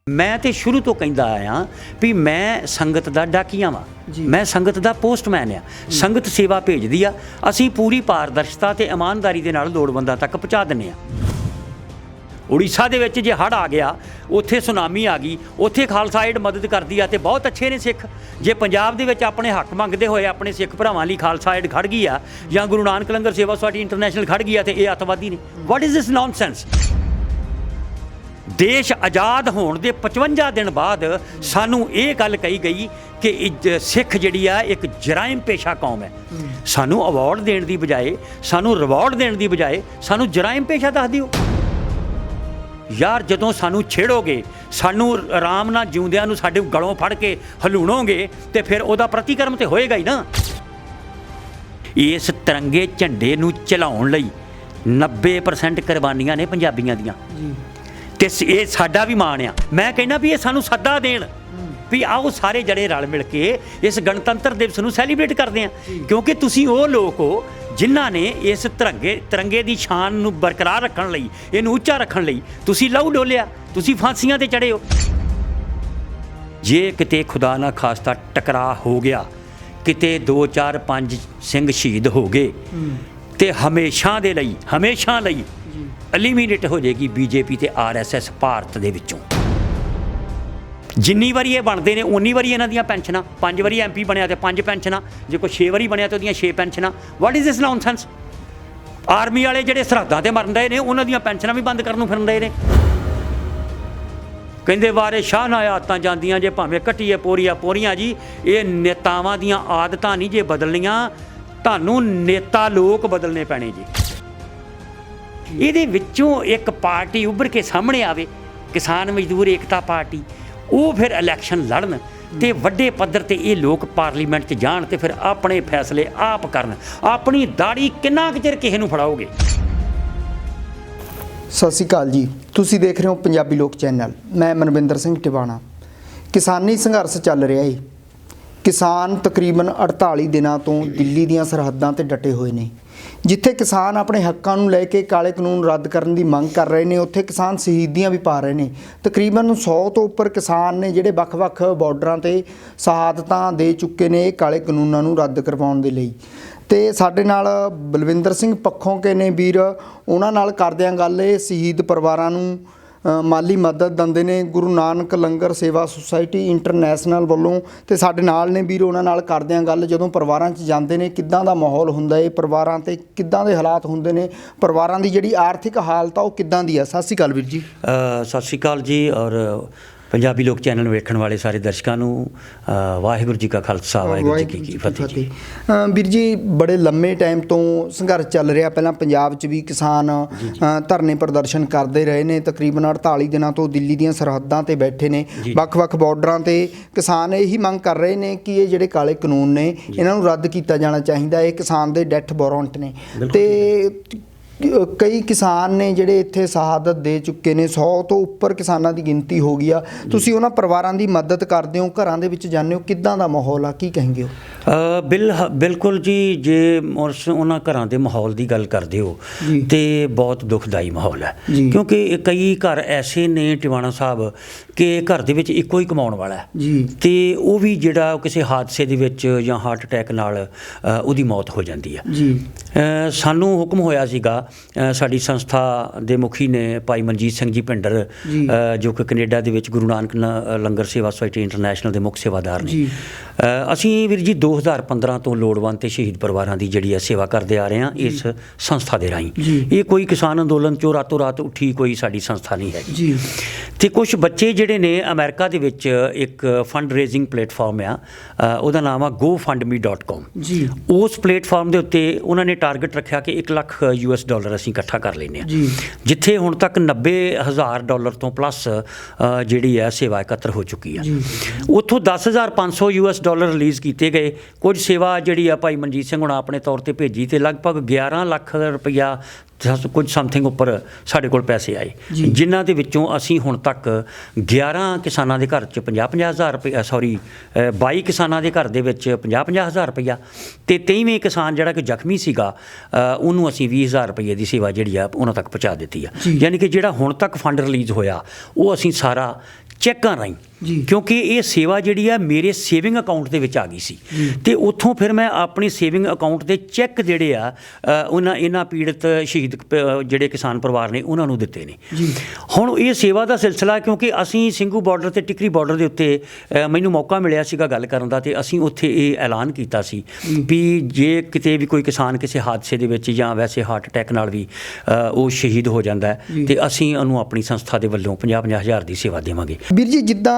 मैं तो शुरू तो कहता आया भी मैं संगत का डाकिया वा, मैं संगत का पोस्टमैन आ। संगत सेवा भेजदी आ, असीं पूरी पारदर्शिता ते ईमानदारी दे नाल लोड़वंदां तक पहुँचा दिंदे आ। उड़ीसा दे विच जे हड़ आ गया, उत्थे सुनामी आ गई, उत्थे खालसा एड मदद करदी आ ते बहुत अच्छे ने सिख। जे पंजाब दे विच अपने हक मंगदे होए अपने सिख भरावां लई खालसा एड खड़ गई आ जां गुरु नानक लंगर सेवा सोसाइटी इंटरनेशनल खड़ गई आ ते इह अतवादी ने। What is this nonsense? देश आज़ाद होने के 55 दिन बाद सानू ये गल कही गई कि सिख जिहड़ी आ एक जराइम पेशा कौम है। सानू अवार्ड देने की बजाय, सानू रिवॉर्ड देने की बजाय सानू जराइम पेशा दस दिओ। यार जदों सानू छेड़ोगे, सानू आराम नाल जिउंदियां नूं साडे गलों फड़ के हलूणोगे ते फिर उहदा प्रतिकर्म तो होएगा ही ना। इस तिरंगे झंडे नूं चलाउण लई 90% कुर्बानियां ने पंजाबियां दियां ते ये साडा भी मान आ। मैं कहना भी ये सानू सद्दा देण भी आओ सारे जड़े रल मिल के इस गणतंत्र दिवस नूं सैलीब्रेट करदे आ, क्योंकि तुसीं वो लोग हो जिन्हां ने इस तिरंगे दी शान नूं बरकरार रखण लई, इहनूं उच्चा रखण लई तुसीं लहू डोलिया, तुसीं फांसियां ते चढ़े हो। जे किते खुदा ना खास्ता टकराਅ हो गया, किते 2 4 5 सिंह शहीद हो गए ते हमेशा दे लई, हमेशा लई एलिमीनेट हो जाएगी बीजेपी ते RSS भारत दे विचों। जिन्नी वारी ये बनते हैं उन्नी वारी इन्हां दियां पेंशनां, 5 वारी MP बनया तो 5 पेंशनां, जो कोई 6 वारी बनया तो उहदियां 6 पेंशनां। What is this nonsense? Army वाले जिहड़े सरहदां ते मरन दे ने उन्हां दियां पेंशनां भी बंद करन फिरन दे ने। कहंदे वारे शाह नाल आदतां जांदियां जे भावें घट्टिए पोरियां जी। ये नेतावां दियां आदतां नहीं जे बदलनियां, तुहानूं नेता लोक बदलने पैणे जी। ਇਹਦੇ ਵਿੱਚੋਂ ਇੱਕ ਪਾਰਟੀ ਉੱਭਰ ਕੇ ਸਾਹਮਣੇ ਆਵੇ, ਕਿਸਾਨ ਮਜ਼ਦੂਰ ਏਕਤਾ ਪਾਰਟੀ, ਉਹ ਫਿਰ ਇਲੈਕਸ਼ਨ ਲੜਨ ਤੇ ਵੱਡੇ ਪੱਧਰ ਤੇ ਇਹ ਲੋਕ ਪਾਰਲੀਮੈਂਟ 'ਚ ਜਾਣ ਤੇ ਫਿਰ ਆਪਣੇ ਫੈਸਲੇ ਆਪ ਕਰਨ। ਆਪਣੀ ਦਾੜੀ ਕਿੰਨਾ ਕੁ ਚਿਰ ਕਿਸੇ ਨੂੰ ਫੜਾਓਗੇ? ਸਤਿ ਸ਼੍ਰੀ ਅਕਾਲ ਜੀ, ਤੁਸੀਂ ਦੇਖ ਰਹੇ ਹੋ ਪੰਜਾਬੀ ਲੋਕ ਚੈਨਲ। ਮੈਂ ਮਨਵਿੰਦਰ ਸਿੰਘ ਟਿਵਾਣਾ। ਕਿਸਾਨੀ ਸੰਘਰਸ਼ ਚੱਲ ਰਿਹਾ ਹੈ। ਕਿਸਾਨ ਤਕਰੀਬਨ 48 ਦਿਨਾਂ ਤੋਂ ਦਿੱਲੀ ਦੀਆਂ ਸਰਹੱਦਾਂ ਤੇ ਡਟੇ ਹੋਏ ਨੇ। ਜਿੱਥੇ ਕਿਸਾਨ ਆਪਣੇ ਹੱਕਾਂ ਨੂੰ ਲੈ ਕੇ ਕਾਲੇ ਕਾਨੂੰਨ ਰੱਦ ਕਰਨ ਦੀ ਮੰਗ ਕਰ ਰਹੇ ਨੇ, ਉੱਥੇ ਕਿਸਾਨ ਸ਼ਹੀਦੀਆਂ ਵੀ ਪਾ ਰਹੇ ਨੇ। ਤਕਰੀਬਨ 100 ਤੋਂ ਉੱਪਰ ਕਿਸਾਨ ਨੇ ਜਿਹੜੇ ਵੱਖ-ਵੱਖ ਬਾਰਡਰਾਂ ਤੇ ਸ਼ਹਾਦਤਾਂ ਦੇ ਚੁੱਕੇ ਨੇ ਇਹ ਕਾਲੇ ਕਾਨੂੰਨਾਂ ਨੂੰ ਰੱਦ ਕਰਵਾਉਣ ਦੇ ਲਈ। ਤੇ ਸਾਡੇ ਨਾਲ ਬਲਵਿੰਦਰ ਸਿੰਘ ਪੱਖੋਂ ਨੇ ਵੀਰ, ਉਹਨਾਂ ਨਾਲ ਕਰਦਿਆਂ ਗੱਲ ਇਹ ਸ਼ਹੀਦ ਪਰਿਵਾਰਾਂ ਨੂੰ ਮਾਲੀ ਮਦਦ ਦਿੰਦੇ ਨੇ ਗੁਰੂ ਨਾਨਕ ਲੰਗਰ ਸੇਵਾ ਸੁਸਾਇਟੀ ਇੰਟਰਨੈਸ਼ਨਲ ਵੱਲੋਂ। ਤੇ ਸਾਡੇ ਨਾਲ ਨੇ ਵੀਰ, ਉਹਨਾਂ ਨਾਲ ਕਰਦਿਆਂ ਗੱਲ ਜਦੋਂ ਪਰਿਵਾਰਾਂ 'ਚ ਜਾਂਦੇ ਨੇ ਕਿੱਦਾਂ ਦਾ ਮਾਹੌਲ ਹੁੰਦਾ ਹੈ, ਪਰਿਵਾਰਾਂ ਤੇ ਕਿੱਦਾਂ ਦੇ ਹਾਲਾਤ ਹੁੰਦੇ ਨੇ, ਪਰਿਵਾਰਾਂ ਦੀ ਜਿਹੜੀ ਆਰਥਿਕ ਹਾਲਤ ਆ ਉਹ ਕਿੱਦਾਂ ਦੀ ਆ। ਸਤਿ ਸ਼੍ਰੀ ਅਕਾਲ ਵੀਰ ਜੀ। ਸਤਿ ਸ਼੍ਰੀ ਅਕਾਲ ਜੀ। ਔਰ ਪੰਜਾਬੀ ਲੋਕ ਚੈਨਲ ਵੇਖਣ ਵਾਲੇ ਸਾਰੇ ਦਰਸ਼ਕਾਂ ਨੂੰ ਵਾਹਿਗੁਰੂ ਜੀ ਕਾ ਖਾਲਸਾ, ਵਾਹਿਗੁਰੂ ਜੀ ਕੀ ਫਤਿਹ ਜੀ। ਵੀਰ ਜੀ, ਬੜੇ ਲੰਮੇ ਟਾਈਮ ਤੋਂ ਸੰਘਰਸ਼ ਚੱਲ ਰਿਹਾ। ਪਹਿਲਾਂ ਪੰਜਾਬ 'ਚ ਵੀ ਕਿਸਾਨ ਧਰਨੇ ਪ੍ਰਦਰਸ਼ਨ ਕਰਦੇ ਰਹੇ ਨੇ। ਤਕਰੀਬਨ 48 ਦਿਨਾਂ ਤੋਂ ਦਿੱਲੀ ਦੀਆਂ ਸਰਹੱਦਾਂ ਤੇ ਬੈਠੇ ਨੇ। ਵੱਖ-ਵੱਖ ਬਾਰਡਰਾਂ ਤੇ ਕਿਸਾਨ ਇਹੀ ਮੰਗ ਕਰ ਰਹੇ ਨੇ ਕਿ ਇਹ ਜਿਹੜੇ ਕਾਲੇ ਕਾਨੂੰਨ ਨੇ ਇਹਨਾਂ ਨੂੰ ਰੱਦ ਕੀਤਾ ਜਾਣਾ ਚਾਹੀਦਾ। ਇਹ ਕਿਸਾਨ ਦੇ ਡੈਥ ਵਾਰੰਟ ਨੇ ਤੇ ਕਈ ਕਿਸਾਨ ਨੇ ਜਿਹੜੇ ਇੱਥੇ ਸ਼ਹਾਦਤ ਦੇ ਚੁੱਕੇ ਨੇ। 100 ਤੋਂ ਉੱਪਰ ਕਿਸਾਨਾਂ ਦੀ ਗਿਣਤੀ ਹੋ ਗਈ ਆ। ਤੁਸੀਂ ਉਹਨਾਂ ਪਰਿਵਾਰਾਂ ਦੀ ਮਦਦ ਕਰਦੇ ਹੋ, ਘਰਾਂ ਦੇ ਵਿੱਚ ਜਾਂਦੇ ਹੋ, ਕਿੱਦਾਂ ਦਾ ਮਾਹੌਲ ਆ, ਕੀ ਕहेंगे ਹੋ? ਬਿਲਕੁਲ ਜੀ। ਜੇ ਉਹਨਾਂ ਘਰਾਂ ਦੇ ਮਾਹੌਲ ਦੀ ਗੱਲ ਕਰਦੇ ਹੋ ਤੇ ਬਹੁਤ ਦੁਖਦਾਈ ਮਾਹੌਲ ਹੈ, ਕਿਉਂਕਿ ਕਈ ਘਰ ਐਸੇ ਨੇ ਟਿਵਾਣਾ ਸਾਹਿਬ ਕਿ ਘਰ ਦੇ ਵਿੱਚ ਇੱਕੋ ਹੀ ਕਮਾਉਣ ਵਾਲਾ ਹੈ ਤੇ ਉਹ ਵੀ ਜਿਹੜਾ ਕਿਸੇ ਹਾਦਸੇ ਦੇ ਵਿੱਚ ਜਾਂ ਹਾਰਟ ਅਟੈਕ ਨਾਲ ਉਹਦੀ ਮੌਤ ਹੋ ਜਾਂਦੀ ਹੈ। ਸਾਨੂੰ ਹੁਕਮ ਹੋਇਆ ਸੀਗਾ, ਸਾਡੀ ਸੰਸਥਾ ਦੇ ਮੁਖੀ ਨੇ ਭਾਈ ਮਨਜੀਤ ਸਿੰਘ ਜੀ ਭਿੰਡਰ, ਜੋ ਕਿ ਕੈਨੇਡਾ ਦੇ ਵਿੱਚ ਗੁਰੂ ਨਾਨਕ ਲੰਗਰ ਸੇਵਾ ਸੁਸਾਇਟੀ ਇੰਟਰਨੈਸ਼ਨਲ ਦੇ ਮੁੱਖ ਸੇਵਾਦਾਰ ਨੇ। ਅਸੀਂ ਵੀਰ ਜੀ 2015 ਤੋਂ ਲੋੜਵੰਦ ਤੇ ਸ਼ਹੀਦ ਪਰਿਵਾਰਾਂ ਦੀ ਜਿਹੜੀ ਆ ਸੇਵਾ ਕਰਦੇ ਆ ਰਹੇ ਹਾਂ ਇਸ ਸੰਸਥਾ ਦੇ ਰਾਹੀਂ। ਇਹ ਕੋਈ ਕਿਸਾਨ ਅੰਦੋਲਨ 'ਚੋਂ ਰਾਤੋਂ ਰਾਤ ਉੱਠੀ ਕੋਈ ਸਾਡੀ ਸੰਸਥਾ ਨਹੀਂ ਹੈਗੀ। ਤੇ ਕੁਛ ਬੱਚੇ ਜਿਹੜੇ ਨੇ ਅਮਰੀਕਾ ਦੇ ਵਿੱਚ ਇੱਕ ਫੰਡ ਰੇਜ਼ਿੰਗ ਪਲੇਟਫਾਰਮ ਆ, ਉਹਦਾ ਨਾਮ ਆ gofundme.com। ਉਸ ਪਲੇਟਫਾਰਮ ਦੇ ਉੱਤੇ ਉਹਨਾਂ ਨੇ ਟਾਰਗੇਟ ਰੱਖਿਆ ਕਿ $1 ਲੱਖ ਅਸੀਂ ਇਕੱਠਾ ਕਰ ਲੈਂਦੇ ਹਾਂ, ਜਿੱਥੇ ਹੁਣ ਤੱਕ $90,000 ਤੋਂ ਪਲੱਸ ਜਿਹੜੀ ਹੈ ਸੇਵਾ ਇਕੱਤਰ ਹੋ ਚੁੱਕੀ ਆ। ਉੱਥੋਂ $10,500 ਰਿਲੀਜ਼ ਕੀਤੇ ਗਏ। ਕੁਝ ਸੇਵਾ ਜਿਹੜੀ ਆ ਭਾਈ ਮਨਜੀਤ ਸਿੰਘ ਹੁਣ ਆਪਣੇ ਤੌਰ ਤੇ ਭੇਜੀ ਤੇ ਲਗਭਗ 11 ਲੱਖ ਰੁਪਈਆ ਕੁਝ ਸਮਥਿੰਗ ਉੱਪਰ ਸਾਡੇ ਕੋਲ ਪੈਸੇ ਆਏ, ਜਿਨ੍ਹਾਂ ਦੇ ਵਿੱਚੋਂ ਅਸੀਂ ਹੁਣ ਤੱਕ 11 ਕਿਸਾਨਾਂ ਦੇ ਘਰ 'ਚ 50-50 ਹਜ਼ਾਰ ਰੁਪਏ 22 ਕਿਸਾਨਾਂ ਦੇ ਘਰ ਦੇ ਵਿੱਚ 50-50 ਹਜ਼ਾਰ ਰੁਪਈਆ, ਅਤੇ 23ਵੇਂ ਕਿਸਾਨ ਜਿਹੜਾ ਕਿ ਜ਼ਖਮੀ ਸੀਗਾ ਉਹਨੂੰ ਅਸੀਂ 20 ਹਜ਼ਾਰ ਰੁਪਈਏ ਦੀ ਸੇਵਾ ਜਿਹੜੀ ਆ ਉਹਨਾਂ ਤੱਕ ਪਹੁੰਚਾ ਦਿੱਤੀ ਆ। ਯਾਨੀ ਕਿ ਜਿਹੜਾ ਹੁਣ ਤੱਕ ਫੰਡ ਰਿਲੀਜ਼ ਹੋਇਆ ਉਹ ਅਸੀਂ ਸਾਰਾ ਚੈੱਕਾਂ ਰਾਹੀਂ, ਕਿਉਂਕਿ ਇਹ ਸੇਵਾ ਜਿਹੜੀ ਆ ਮੇਰੇ ਸੇਵਿੰਗ ਅਕਾਊਂਟ ਦੇ ਵਿੱਚ ਆ ਗਈ ਸੀ, ਅਤੇ ਉੱਥੋਂ ਫਿਰ ਮੈਂ ਆਪਣੀ ਸੇਵਿੰਗ ਅਕਾਊਂਟ ਦੇ ਚੈੱਕ ਜਿਹੜੇ ਆ ਇਹਨਾਂ ਪੀੜਤ ਸ਼ਹੀਦ ਜਿਹੜੇ ਕਿਸਾਨ ਪਰਿਵਾਰ ਨੇ ਉਹਨਾਂ ਨੂੰ ਦਿੱਤੇ ਨੇ। ਹੁਣ ਇਹ ਸੇਵਾ ਦਾ ਸਿਲਸਿਲਾ, ਕਿਉਂਕਿ ਅਸੀਂ ਸਿੰਘੂ ਬਾਰਡਰ ਅਤੇ ਟਿਕਰੀ ਬਾਰਡਰ ਦੇ ਉੱਤੇ ਮੈਨੂੰ ਮੌਕਾ ਮਿਲਿਆ ਸੀਗਾ ਗੱਲ ਕਰਨ ਦਾ, ਅਤੇ ਅਸੀਂ ਉੱਥੇ ਇਹ ਐਲਾਨ ਕੀਤਾ ਸੀ ਵੀ ਜੇ ਕਿਤੇ ਵੀ ਕੋਈ ਕਿਸਾਨ ਕਿਸੇ ਹਾਦਸੇ ਦੇ ਵਿੱਚ ਜਾਂ ਵੈਸੇ ਹਾਰਟ ਅਟੈਕ ਨਾਲ ਵੀ ਉਹ ਸ਼ਹੀਦ ਹੋ ਜਾਂਦਾ ਹੈ ਤੇ ਅਸੀਂ ਉਹਨੂੰ ਆਪਣੀ ਸੰਸਥਾ ਦੇ ਵੱਲੋਂ 50-50 ਹਜ਼ਾਰ ਦੀ ਸੇਵਾ ਦੇਵਾਂਗੇ। ਵੀਰ ਜੀ, ਜਿੱਦਾਂ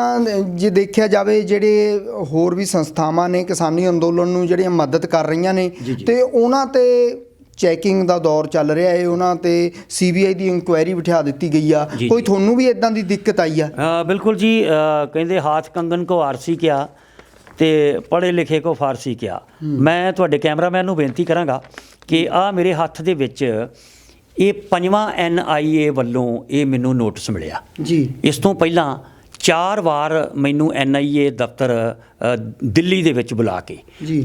ਜੇ ਦੇਖਿਆ ਜਾਵੇ ਜਿਹੜੇ ਹੋਰ ਵੀ ਸੰਸਥਾਵਾਂ ਨੇ ਕਿਸਾਨੀ ਅੰਦੋਲਨ ਨੂੰ ਜਿਹੜੀਆਂ ਮਦਦ ਕਰ ਰਹੀਆਂ ਨੇ, ਤੇ ਉਹਨਾਂ ਤੇ ਚੈਕਿੰਗ ਦਾ ਦੌਰ ਚੱਲ ਰਿਹਾ ਹੈ, ਉਹਨਾਂ ਤੇ CBI ਦੀ ਇਨਕੁਆਇਰੀ ਬਿਠਾ ਦਿੱਤੀ ਗਈ ਆ, ਕੋਈ ਤੁਹਾਨੂੰ ਵੀ ਇਦਾਂ ਦੀ ਦਿੱਕਤ ਆਈ ਆ? ਬਿਲਕੁਲ ਜੀ, ਕਹਿੰਦੇ ਹਾਥ ਕੰਗਨ ਕੋ ਆਰਸੀ ਕਿਆ ਤੇ ਪੜ੍ਹੇ ਲਿਖੇ ਕੋ ਫਾਰਸੀ ਕਿਆ। ਮੈਂ ਤੁਹਾਡੇ ਕੈਮਰਾਮੈਨ ਨੂੰ ਬੇਨਤੀ ਕਰਾਂਗਾ ਕਿ ਆਹ ਮੇਰੇ ਹੱਥ ਦੇ ਵਿੱਚ ਇਹ 5ਵਾਂ NIA ਵੱਲੋਂ ਇਹ ਮੈਨੂੰ ਨੋਟਿਸ ਮਿਲਿਆ ਜੀ। ਇਸ ਤੋਂ ਪਹਿਲਾਂ 4 ਵਾਰ ਮੈਨੂੰ NIA ਦਫ਼ਤਰ ਦਿੱਲੀ ਦੇ ਵਿੱਚ ਬੁਲਾ ਕੇ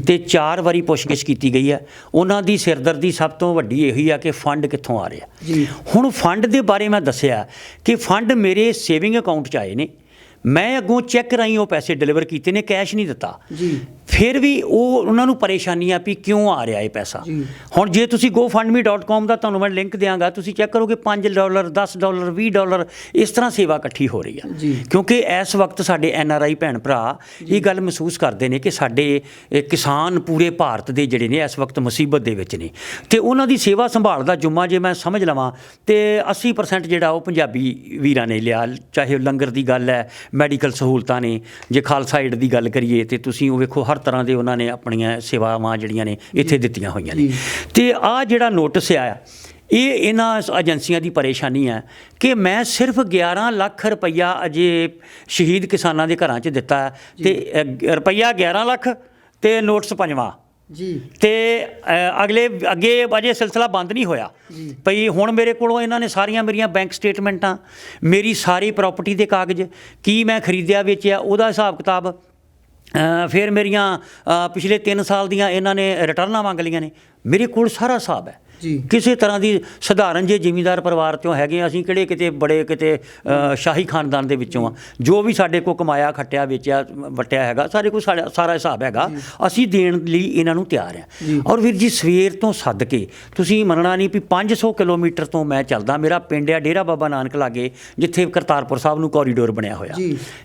ਤੇ 4 ਵਾਰੀ ਪੁੱਛਗਿੱਛ ਕੀਤੀ ਗਈ ਹੈ। ਉਹਨਾਂ ਦੀ ਸਿਰਦਰਦੀ ਸਭ ਤੋਂ ਵੱਡੀ ਇਹੀ ਆ ਕਿ ਫੰਡ ਕਿੱਥੋਂ ਆ ਰਿਹਾ। ਹੁਣ ਫੰਡ ਦੇ ਬਾਰੇ ਮੈਂ ਦੱਸਿਆ ਕਿ ਫੰਡ ਮੇਰੇ ਸੇਵਿੰਗ ਅਕਾਊਂਟ 'ਚ ਆਏ ਨੇ, ਮੈਂ ਅੱਗੋਂ ਚੈੱਕ ਰਾਹੀਂ ਉਹ ਪੈਸੇ ਡਿਲੀਵਰ ਕੀਤੇ ਨੇ, ਕੈਸ਼ ਨਹੀਂ ਦਿੱਤਾ। ਫਿਰ ਵੀ ਉਹਨਾਂ ਨੂੰ ਪਰੇਸ਼ਾਨੀ ਆ ਵੀ ਕਿਉਂ ਆ ਰਿਹਾ ਇਹ ਪੈਸਾ। ਹੁਣ ਜੇ ਤੁਸੀਂ gofundme.com ਦਾ ਤੁਹਾਨੂੰ ਮੈਂ ਲਿੰਕ ਦਿਆਂਗਾ, ਤੁਸੀਂ ਚੈੱਕ ਕਰੋਗੇ $5, $10, $20 ਇਸ ਤਰ੍ਹਾਂ ਸੇਵਾ ਇਕੱਠੀ ਹੋ ਰਹੀ ਆ। ਕਿਉਂਕਿ ਇਸ ਵਕਤ ਸਾਡੇ NRI ਭੈਣ ਭਰਾ ਇਹ ਗੱਲ ਮਹਿਸੂਸ ਕਰਦੇ ਨੇ ਕਿ ਸਾਡੇ ਕਿਸਾਨ ਪੂਰੇ ਭਾਰਤ ਦੇ ਜਿਹੜੇ ਨੇ ਇਸ ਵਕਤ ਮੁਸੀਬਤ ਦੇ ਵਿੱਚ ਨੇ, ਅਤੇ ਉਹਨਾਂ ਦੀ ਸੇਵਾ ਸੰਭਾਲ ਦਾ ਜੁੰਮਾ ਜੇ ਮੈਂ ਸਮਝ ਲਵਾਂ ਤੇ 80% ਜਿਹੜਾ ਉਹ ਪੰਜਾਬੀ ਵੀਰਾਂ ਨੇ ਲਿਆ। ਚਾਹੇ ਉਹ ਲੰਗਰ ਦੀ ਗੱਲ ਹੈ, ਮੈਡੀਕਲ ਸਹੂਲਤਾਂ ਨੇ, ਜੇ ਖਾਲਸਾ ਏਡ ਦੀ ਗੱਲ ਕਰੀਏ ਤੇ ਤੁਸੀਂ ਉਹ ਵੇਖੋ ਹਰ ਤਰ੍ਹਾਂ ਦੇ ਉਹਨਾਂ ਨੇ ਆਪਣੀਆਂ ਸੇਵਾਵਾਂ ਜਿਹੜੀਆਂ ਨੇ ਇੱਥੇ ਦਿੱਤੀਆਂ ਹੋਈਆਂ ਨੇ। ਅਤੇ ਆਹ ਜਿਹੜਾ ਨੋਟਿਸ ਆ ਇਹ ਇਹਨਾਂ ਏਜੰਸੀਆਂ ਦੀ ਪਰੇਸ਼ਾਨੀ ਹੈ ਕਿ ਮੈਂ ਸਿਰਫ 11 ਲੱਖ ਰੁਪਈਆ ਅਜੇ ਸ਼ਹੀਦ ਕਿਸਾਨਾਂ ਦੇ ਘਰਾਂ 'ਚ ਦਿੱਤਾ, ਅਤੇ ਰੁਪਈਆ 11 ਲੱਖ ਅਤੇ ਨੋਟਿਸ 5ਵਾਂ ਤੇ ਅੱਗੇ ਅਜੇ ਸਿਲਸਿਲਾ ਬੰਦ ਨਹੀਂ ਹੋਇਆ ਭਈ। ਹੁਣ ਮੇਰੇ ਕੋਲੋਂ ਇਹਨਾਂ ਨੇ ਸਾਰੀਆਂ ਮੇਰੀਆਂ ਬੈਂਕ ਸਟੇਟਮੈਂਟਾਂ, ਮੇਰੀ ਸਾਰੀ ਪ੍ਰਾਪਰਟੀ ਦੇ ਕਾਗਜ਼, ਕੀ ਮੈਂ ਖਰੀਦਿਆ ਵੇਚਿਆ ਉਹਦਾ ਹਿਸਾਬ ਕਿਤਾਬ, ਫਿਰ ਮੇਰੀਆਂ ਪਿਛਲੇ 3 ਸਾਲ ਦੀਆਂ ਇਹਨਾਂ ਨੇ ਰਿਟਰਨਾਂ ਮੰਗ ਲਈਆਂ ਨੇ, ਮੇਰੇ ਕੋਲ ਸਾਰਾ ਹਿਸਾਬ ਹੈ। ਕਿਸੇ ਤਰ੍ਹਾਂ ਦੀ ਸਧਾਰਨ ਜੇ ਜ਼ਿਮੀਂਦਾਰ ਪਰਿਵਾਰ 'ਚੋਂ ਹੈਗੇ, ਅਸੀਂ ਕਿਹੜੇ ਕਿਤੇ ਬੜੇ ਕਿਤੇ ਸ਼ਾਹੀ ਖਾਨਦਾਨ ਦੇ ਵਿੱਚੋਂ ਆ। ਜੋ ਵੀ ਸਾਡੇ ਕੋਲ ਕਮਾਇਆ, ਖੱਟਿਆ, ਵੇਚਿਆ, ਵਟਿਆ ਹੈਗਾ, ਸਾਡੇ ਕੋਲ ਸਾਰਾ ਹਿਸਾਬ ਹੈਗਾ। ਅਸੀਂ ਦੇਣ ਲਈ ਇਹਨਾਂ ਨੂੰ ਤਿਆਰ ਹਾਂ। ਔਰ ਵੀਰ ਜੀ, ਸਵੇਰ ਤੋਂ ਸੱਦ ਕੇ ਤੁਸੀਂ ਮੰਨਣਾ ਨਹੀਂ ਵੀ 500 ਕਿਲੋਮੀਟਰ ਤੋਂ ਮੈਂ ਚੱਲਦਾ। ਮੇਰਾ ਪਿੰਡ ਆ ਡੇਰਾ ਬਾਬਾ ਨਾਨਕ ਲਾਗੇ, ਜਿੱਥੇ ਕਰਤਾਰਪੁਰ ਸਾਹਿਬ ਨੂੰ ਕੋਰੀਡੋਰ ਬਣਿਆ ਹੋਇਆ।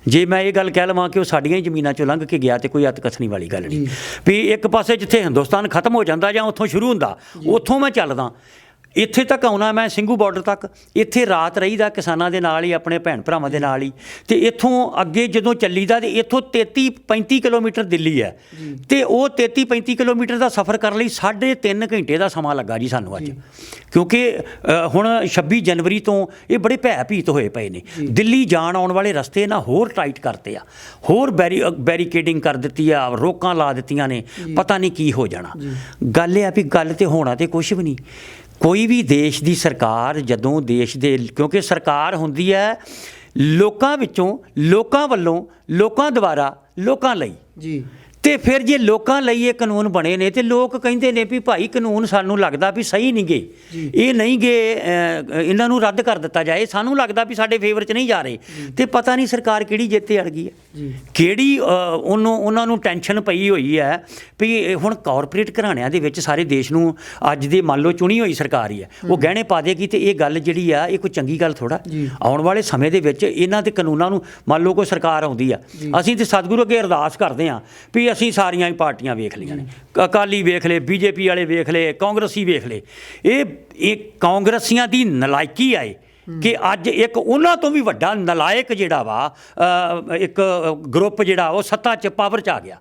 ਜੇ ਮੈਂ ਇਹ ਗੱਲ ਕਹਿ ਲਵਾਂ ਕਿ ਉਹ ਸਾਡੀਆਂ ਹੀ ਜ਼ਮੀਨਾਂ 'ਚੋਂ ਲੰਘ ਕੇ ਗਿਆ ਤੇ ਕੋਈ ਅਤਕਥਨੀ ਵਾਲੀ ਗੱਲ ਨਹੀਂ ਵੀ ਇੱਕ ਪਾਸੇ ਜਿੱਥੇ ਹਿੰਦੁਸਤਾਨ ਖਤਮ ਹੋ ਜਾਂਦਾ ਜਾਂ ਉੱਥੋਂ ਸ਼ੁਰੂ ਹੁੰਦਾ, ਉੱਥੋਂ ਮੈਂ ਚੱਲਦਾ ਇੱਥੇ ਤੱਕ ਆਉਣਾ। ਮੈਂ ਸਿੰਘੂ ਬਾਰਡਰ ਤੱਕ ਇੱਥੇ ਰਾਤ ਰਹੀਦਾ ਕਿਸਾਨਾਂ ਦੇ ਨਾਲ ਹੀ, ਆਪਣੇ ਭੈਣ ਭਰਾਵਾਂ ਦੇ ਨਾਲ ਹੀ, ਅਤੇ ਇੱਥੋਂ ਅੱਗੇ ਜਦੋਂ ਚੱਲੀਦਾ ਤੇ ਇੱਥੋਂ 33-35 ਕਿਲੋਮੀਟਰ ਦਿੱਲੀ ਹੈ, ਅਤੇ ਉਹ 33-35 ਕਿਲੋਮੀਟਰ ਦਾ ਸਫ਼ਰ ਕਰਨ ਲਈ 3.5 ਘੰਟੇ ਦਾ ਸਮਾਂ ਲੱਗਾ ਜੀ ਸਾਨੂੰ ਅੱਜ। ਕਿਉਂਕਿ ਹੁਣ 26 ਜਨਵਰੀ ਤੋਂ ਇਹ ਬੜੇ ਭੈ ਭੀਤ ਹੋਏ ਪਏ ਨੇ। ਦਿੱਲੀ ਜਾਣ ਆਉਣ ਵਾਲੇ ਰਸਤੇ ਨਾ ਹੋਰ ਟਾਈਟ ਕਰਤੇ ਆ, ਹੋਰ ਬੈਰੀਕੇਡਿੰਗ ਕਰ ਦਿੱਤੀ ਆ, ਰੋਕਾਂ ਲਾ ਦਿੱਤੀਆਂ ਨੇ, ਪਤਾ ਨਹੀਂ ਕੀ ਹੋ ਜਾਣਾ। ਗੱਲ ਇਹ ਆ ਵੀ ਗੱਲ ਤੇ ਹੋਣਾ ਤੇ ਕੁਛ ਵੀ ਨਹੀਂ। ਕੋਈ ਵੀ ਦੇਸ਼ ਦੀ ਸਰਕਾਰ ਜਦੋਂ ਦੇਸ਼ ਦੇ, ਕਿਉਂਕਿ ਸਰਕਾਰ ਹੁੰਦੀ ਹੈ ਲੋਕਾਂ ਵਿੱਚੋਂ, ਲੋਕਾਂ ਵੱਲੋਂ, ਲੋਕਾਂ ਦੁਆਰਾ, ਲੋਕਾਂ ਲਈ ਜੀ। ਅਤੇ ਫਿਰ ਜੇ ਲੋਕਾਂ ਲਈ ਇਹ ਕਾਨੂੰਨ ਬਣੇ ਨੇ ਤੇ ਲੋਕ ਕਹਿੰਦੇ ਨੇ ਵੀ ਭਾਈ ਕਾਨੂੰਨ ਸਾਨੂੰ ਲੱਗਦਾ ਵੀ ਸਹੀ ਨਹੀਂ ਗੇ, ਇਹ ਨਹੀਂ ਗੇ, ਇਹਨਾਂ ਨੂੰ ਰੱਦ ਕਰ ਦਿੱਤਾ ਜਾਏ, ਸਾਨੂੰ ਲੱਗਦਾ ਵੀ ਸਾਡੇ ਫੇਵਰ 'ਚ ਨਹੀਂ ਜਾ ਰਹੇ। ਅਤੇ ਪਤਾ ਨਹੀਂ ਸਰਕਾਰ ਕਿਹੜੀ ਜਿੱਤੇ ਅੜ ਗਈ ਹੈ, ਕਿਹੜੀ ਉਹਨਾਂ ਨੂੰ ਟੈਨਸ਼ਨ ਪਈ ਹੋਈ ਹੈ ਵੀ ਹੁਣ ਕਾਰਪੋਰੇਟ ਘਰਾਣਿਆਂ ਦੇ ਵਿੱਚ ਸਾਰੇ ਦੇਸ਼ ਨੂੰ ਅੱਜ ਦੇ ਮੰਨ ਲਓ ਚੁਣੀ ਹੋਈ ਸਰਕਾਰ ਹੀ ਹੈ, ਉਹ ਗਹਿਣੇ ਪਾ ਦੇਗੀ। ਅਤੇ ਇਹ ਗੱਲ ਜਿਹੜੀ ਆ ਇਹ ਕੋਈ ਚੰਗੀ ਗੱਲ ਥੋੜ੍ਹਾ। ਆਉਣ ਵਾਲੇ ਸਮੇਂ ਦੇ ਵਿੱਚ ਇਹਨਾਂ ਦੇ ਕਾਨੂੰਨਾਂ ਨੂੰ ਮੰਨ ਲਓ ਕੋਈ ਸਰਕਾਰ ਆਉਂਦੀ ਆ, ਅਸੀਂ ਤਾਂ ਸਤਿਗੁਰੂ ਅੱਗੇ ਅਰਦਾਸ ਕਰਦੇ ਹਾਂ ਵੀ ਅਸੀਂ ਸਾਰੀਆਂ ਹੀ ਪਾਰਟੀਆਂ ਵੇਖ ਲਈਆਂ ਨੇ, ਅਕਾਲੀ ਵੇਖ ਲਏ, BJP ਵਾਲੇ ਵੇਖ ਲਏ, ਕਾਂਗਰਸੀ ਵੇਖ ਲਏ। ਇਹ ਕਾਂਗਰਸੀਆਂ ਦੀ ਨਲਾਇਕੀ ਆਏ ਕਿ ਅੱਜ ਇੱਕ ਉਹਨਾਂ ਤੋਂ ਵੀ ਵੱਡਾ ਨਲਾਇਕ ਜਿਹੜਾ ਵਾ ਇੱਕ ਗਰੁੱਪ ਜਿਹੜਾ ਉਹ ਸੱਤਾ 'ਚ ਪਾਵਰ 'ਚ ਆ ਗਿਆ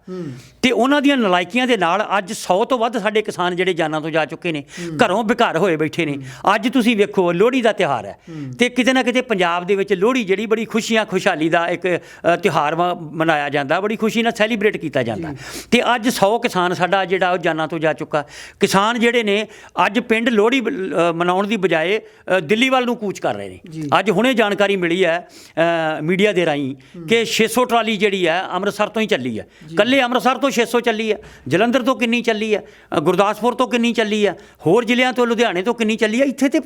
ਤੇ ਉਹਨਾਂ ਦੀਆਂ ਨਲਾਇਕੀਆਂ ਦੇ ਨਾਲ ਅੱਜ 100 ਤੋਂ ਵੱਧ ਸਾਡੇ ਕਿਸਾਨ ਜਿਹੜੇ ਜਾਨਾਂ ਤੋਂ ਜਾ ਚੁੱਕੇ ਨੇ, ਘਰੋਂ ਬੇਘਰ ਹੋਏ ਬੈਠੇ ਨੇ। ਅੱਜ ਤੁਸੀਂ ਵੇਖੋ ਲੋਹੜੀ ਦਾ ਤਿਉਹਾਰ ਹੈ ਤੇ ਕਿਤੇ ਨਾ ਕਿਤੇ ਪੰਜਾਬ ਦੇ ਵਿੱਚ ਲੋਹੜੀ ਜਿਹੜੀ ਬੜੀ ਖੁਸ਼ੀਆਂ ਖੁਸ਼ਹਾਲੀ ਦਾ ਇੱਕ ਤਿਉਹਾਰ ਮਨਾਇਆ ਜਾਂਦਾ, ਬੜੀ ਖੁਸ਼ੀ ਨਾਲ ਸੈਲੀਬ੍ਰੇਟ ਕੀਤਾ ਜਾਂਦਾ ਤੇ ਅੱਜ 100 ਕਿਸਾਨ ਸਾਡਾ ਜਿਹੜਾ ਉਹ ਜਾਨਾਂ ਤੋਂ ਜਾ ਚੁੱਕਾ। ਕਿਸਾਨ ਜਿਹੜੇ ਨੇ ਅੱਜ ਪਿੰਡ ਲੋਹੜੀ ਮਨਾਉਣ ਦੀ ਬਜਾਏ ਦਿੱਲੀ ਵੱਲ ਨੂੰ ਕੂਚ ਕਰ ਰਹੇ ਨੇ। ਅੱਜ ਹੁਣੇ ਜਾਣਕਾਰੀ ਮਿਲੀ ਹੈ ਮੀਡੀਆ ਦੇ ਰਾਹੀਂ ਕਿ 600 ਟਰਾਲੀ ਜਿਹੜੀ ਹੈ ਅੰਮ੍ਰਿਤਸਰ ਤੋਂ ਹੀ ਚੱਲੀ ਹੈ, ਇਕੱਲੇ ਅੰਮ੍ਰਿਤਸਰ ਤੋਂ 600 ਚੱਲੀ ਹੈ, ਜਲੰਧਰ ਤੋਂ ਕਿੰਨੀ ਚੱਲੀ ਹੈ, ਗੁਰਦਾਸਪੁਰ ਤੋਂ ਕਿੰਨੀ ਚੱਲੀ ਹੈ, ਹੋਰ ਜ਼ਿਲ੍ਹਿਆਂ ਤੋਂ ਲੁਧਿਆਣੇ ਤੋਂ ਕਿੰਨੀ ਚੱਲੀ ਹੈ। ਇੱਥੇ ਤੇ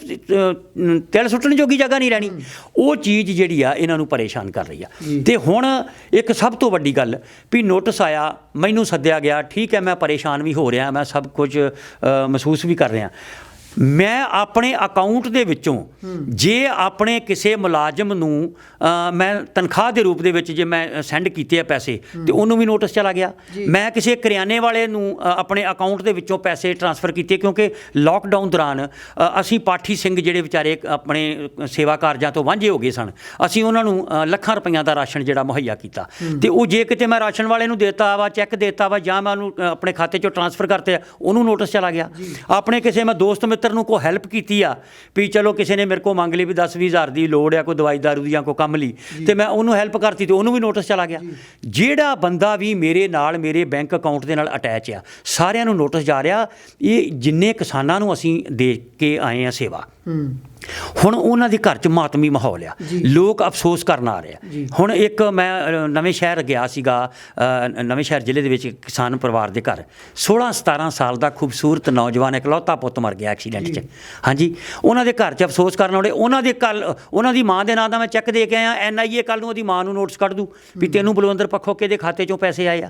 ਤਿਲ ਸੁੱਟਣ ਜੋਗੀ ਜਗ੍ਹਾ ਨਹੀਂ ਰਹਿਣੀ। ਉਹ ਚੀਜ਼ ਜਿਹੜੀ ਆ ਇਹਨਾਂ ਨੂੰ ਪਰੇਸ਼ਾਨ ਕਰ ਰਹੀ ਆ। ਤੇ ਹੁਣ ਇੱਕ ਸਭ ਤੋਂ ਵੱਡੀ ਗੱਲ ਵੀ ਨੋਟਿਸ ਆਇਆ, ਮੈਨੂੰ ਸੱਦਿਆ ਗਿਆ, ਠੀਕ ਹੈ ਮੈਂ ਪਰੇਸ਼ਾਨ ਵੀ ਹੋ ਰਿਹਾ, ਮੈਂ ਸਭ ਕੁਝ ਮਹਿਸੂਸ ਵੀ ਕਰ ਰਿਹਾ। ਮੈਂ ਆਪਣੇ ਅਕਾਊਂਟ ਦੇ ਵਿੱਚੋਂ ਜੇ ਆਪਣੇ ਕਿਸੇ ਮੁਲਾਜ਼ਮ ਨੂੰ ਮੈਂ ਤਨਖਾਹ ਦੇ ਰੂਪ ਦੇ ਵਿੱਚ ਜੇ ਮੈਂ ਸੈਂਡ ਕੀਤੇ ਆ ਪੈਸੇ ਤੇ ਉਹਨੂੰ ਵੀ ਨੋਟਿਸ ਚਲਾ ਗਿਆ। ਮੈਂ ਕਿਸੇ ਕਰਿਆਨੇ ਵਾਲੇ ਨੂੰ ਆਪਣੇ ਅਕਾਊਂਟ ਦੇ ਵਿੱਚੋਂ ਪੈਸੇ ਟ੍ਰਾਂਸਫਰ ਕੀਤੇ ਕਿਉਂਕਿ ਲੋਕਡਾਊਨ ਦੌਰਾਨ ਅਸੀਂ ਪਾਠੀ ਸਿੰਘ ਜਿਹੜੇ ਵਿਚਾਰੇ ਆਪਣੇ ਸੇਵਾ ਕਾਰਜਾਂ ਤੋਂ ਵਾਂਝੇ ਹੋ ਗਏ ਸਨ, ਅਸੀਂ ਉਹਨਾਂ ਨੂੰ ਲੱਖਾਂ ਰੁਪਈਆਂ ਦਾ ਰਾਸ਼ਨ ਜਿਹੜਾ ਮੁਹੱਈਆ ਕੀਤਾ ਤੇ ਉਹ ਜੇ ਕਿਤੇ ਮੈਂ ਰਾਸ਼ਨ ਵਾਲੇ ਨੂੰ ਦੇਤਾ ਵਾ, ਚੈੱਕ ਦੇਤਾ ਵਾ ਜਾਂ ਮੈਂ ਉਹਨੂੰ ਆਪਣੇ ਖਾਤੇ 'ਚੋਂ ਟ੍ਰਾਂਸਫਰ ਕਰਤੇ, ਉਹਨੂੰ ਨੋਟਿਸ ਚਲਾ ਗਿਆ। ਆਪਣੇ ਕਿਸੇ ਮੈਂ ਦੋਸਤ ਨੂੰ ਕੋਈ ਹੈਲਪ ਕੀਤੀ ਆ ਵੀ ਚਲੋ ਕਿਸੇ ਨੇ ਮੇਰੇ ਕੋਲ ਮੰਗ ਲਈ ਵੀ 10-20 ਹਜ਼ਾਰ ਦੀ ਲੋੜ ਆ ਕੋਈ ਦਵਾਈ ਦਾਰੂ ਦੀ ਜਾਂ ਕੋਈ ਕੰਮ ਲਈ ਤੇ ਮੈਂ ਉਹਨੂੰ ਹੈਲਪ ਕਰਤੀ ਤੇ ਉਹਨੂੰ ਵੀ ਨੋਟਿਸ ਚਲਾ ਗਿਆ। ਜਿਹੜਾ ਬੰਦਾ ਵੀ ਮੇਰੇ ਨਾਲ ਮੇਰੇ ਬੈਂਕ ਅਕਾਊਂਟ ਦੇ ਨਾਲ ਅਟੈਚ ਆ ਸਾਰਿਆਂ ਨੂੰ ਨੋਟਿਸ ਜਾ ਰਿਹਾ। ਇਹ ਜਿੰਨੇ ਕਿਸਾਨਾਂ ਨੂੰ ਅਸੀਂ ਦੇ ਕੇ ਆਏ ਆ ਸੇਵਾ, ਹੁਣ ਉਹਨਾਂ ਦੇ ਘਰ 'ਚ ਮਾਤਮੀ ਮਾਹੌਲ ਆ, ਲੋਕ ਅਫਸੋਸ ਕਰਨ ਆ ਰਹੇ ਆ। ਹੁਣ ਇੱਕ ਮੈਂ ਨਵੇਂ ਸ਼ਹਿਰ ਗਿਆ ਸੀਗਾ, ਨਵੇਂ ਸ਼ਹਿਰ ਜ਼ਿਲ੍ਹੇ ਦੇ ਵਿੱਚ ਕਿਸਾਨ ਪਰਿਵਾਰ ਦੇ ਘਰ 16-17 ਸਾਲ ਦਾ ਖੂਬਸੂਰਤ ਨੌਜਵਾਨ ਇਕਲੌਤਾ ਪੁੱਤ ਮਰ ਗਿਆ ਐਕਸੀਡੈਂਟ 'ਚ। ਹਾਂਜੀ, ਉਹਨਾਂ ਦੇ ਘਰ 'ਚ ਅਫਸੋਸ ਕਰਨ ਵਾਲੇ, ਉਹਨਾਂ ਦੀ ਮਾਂ ਦੇ ਨਾਂ ਦਾ ਮੈਂ ਚੈੱਕ ਦੇ ਕੇ ਆਇਆ। NIA ਕੱਲ੍ਹ ਨੂੰ ਉਹਦੀ ਮਾਂ ਨੂੰ ਨੋਟਿਸ ਕੱਢ ਦੂ ਵੀ ਤੈਨੂੰ ਬਲਵਿੰਦਰ ਪੱਖੋਕੇ ਦੇ ਖਾਤੇ 'ਚੋਂ ਪੈਸੇ ਆਏ ਆ,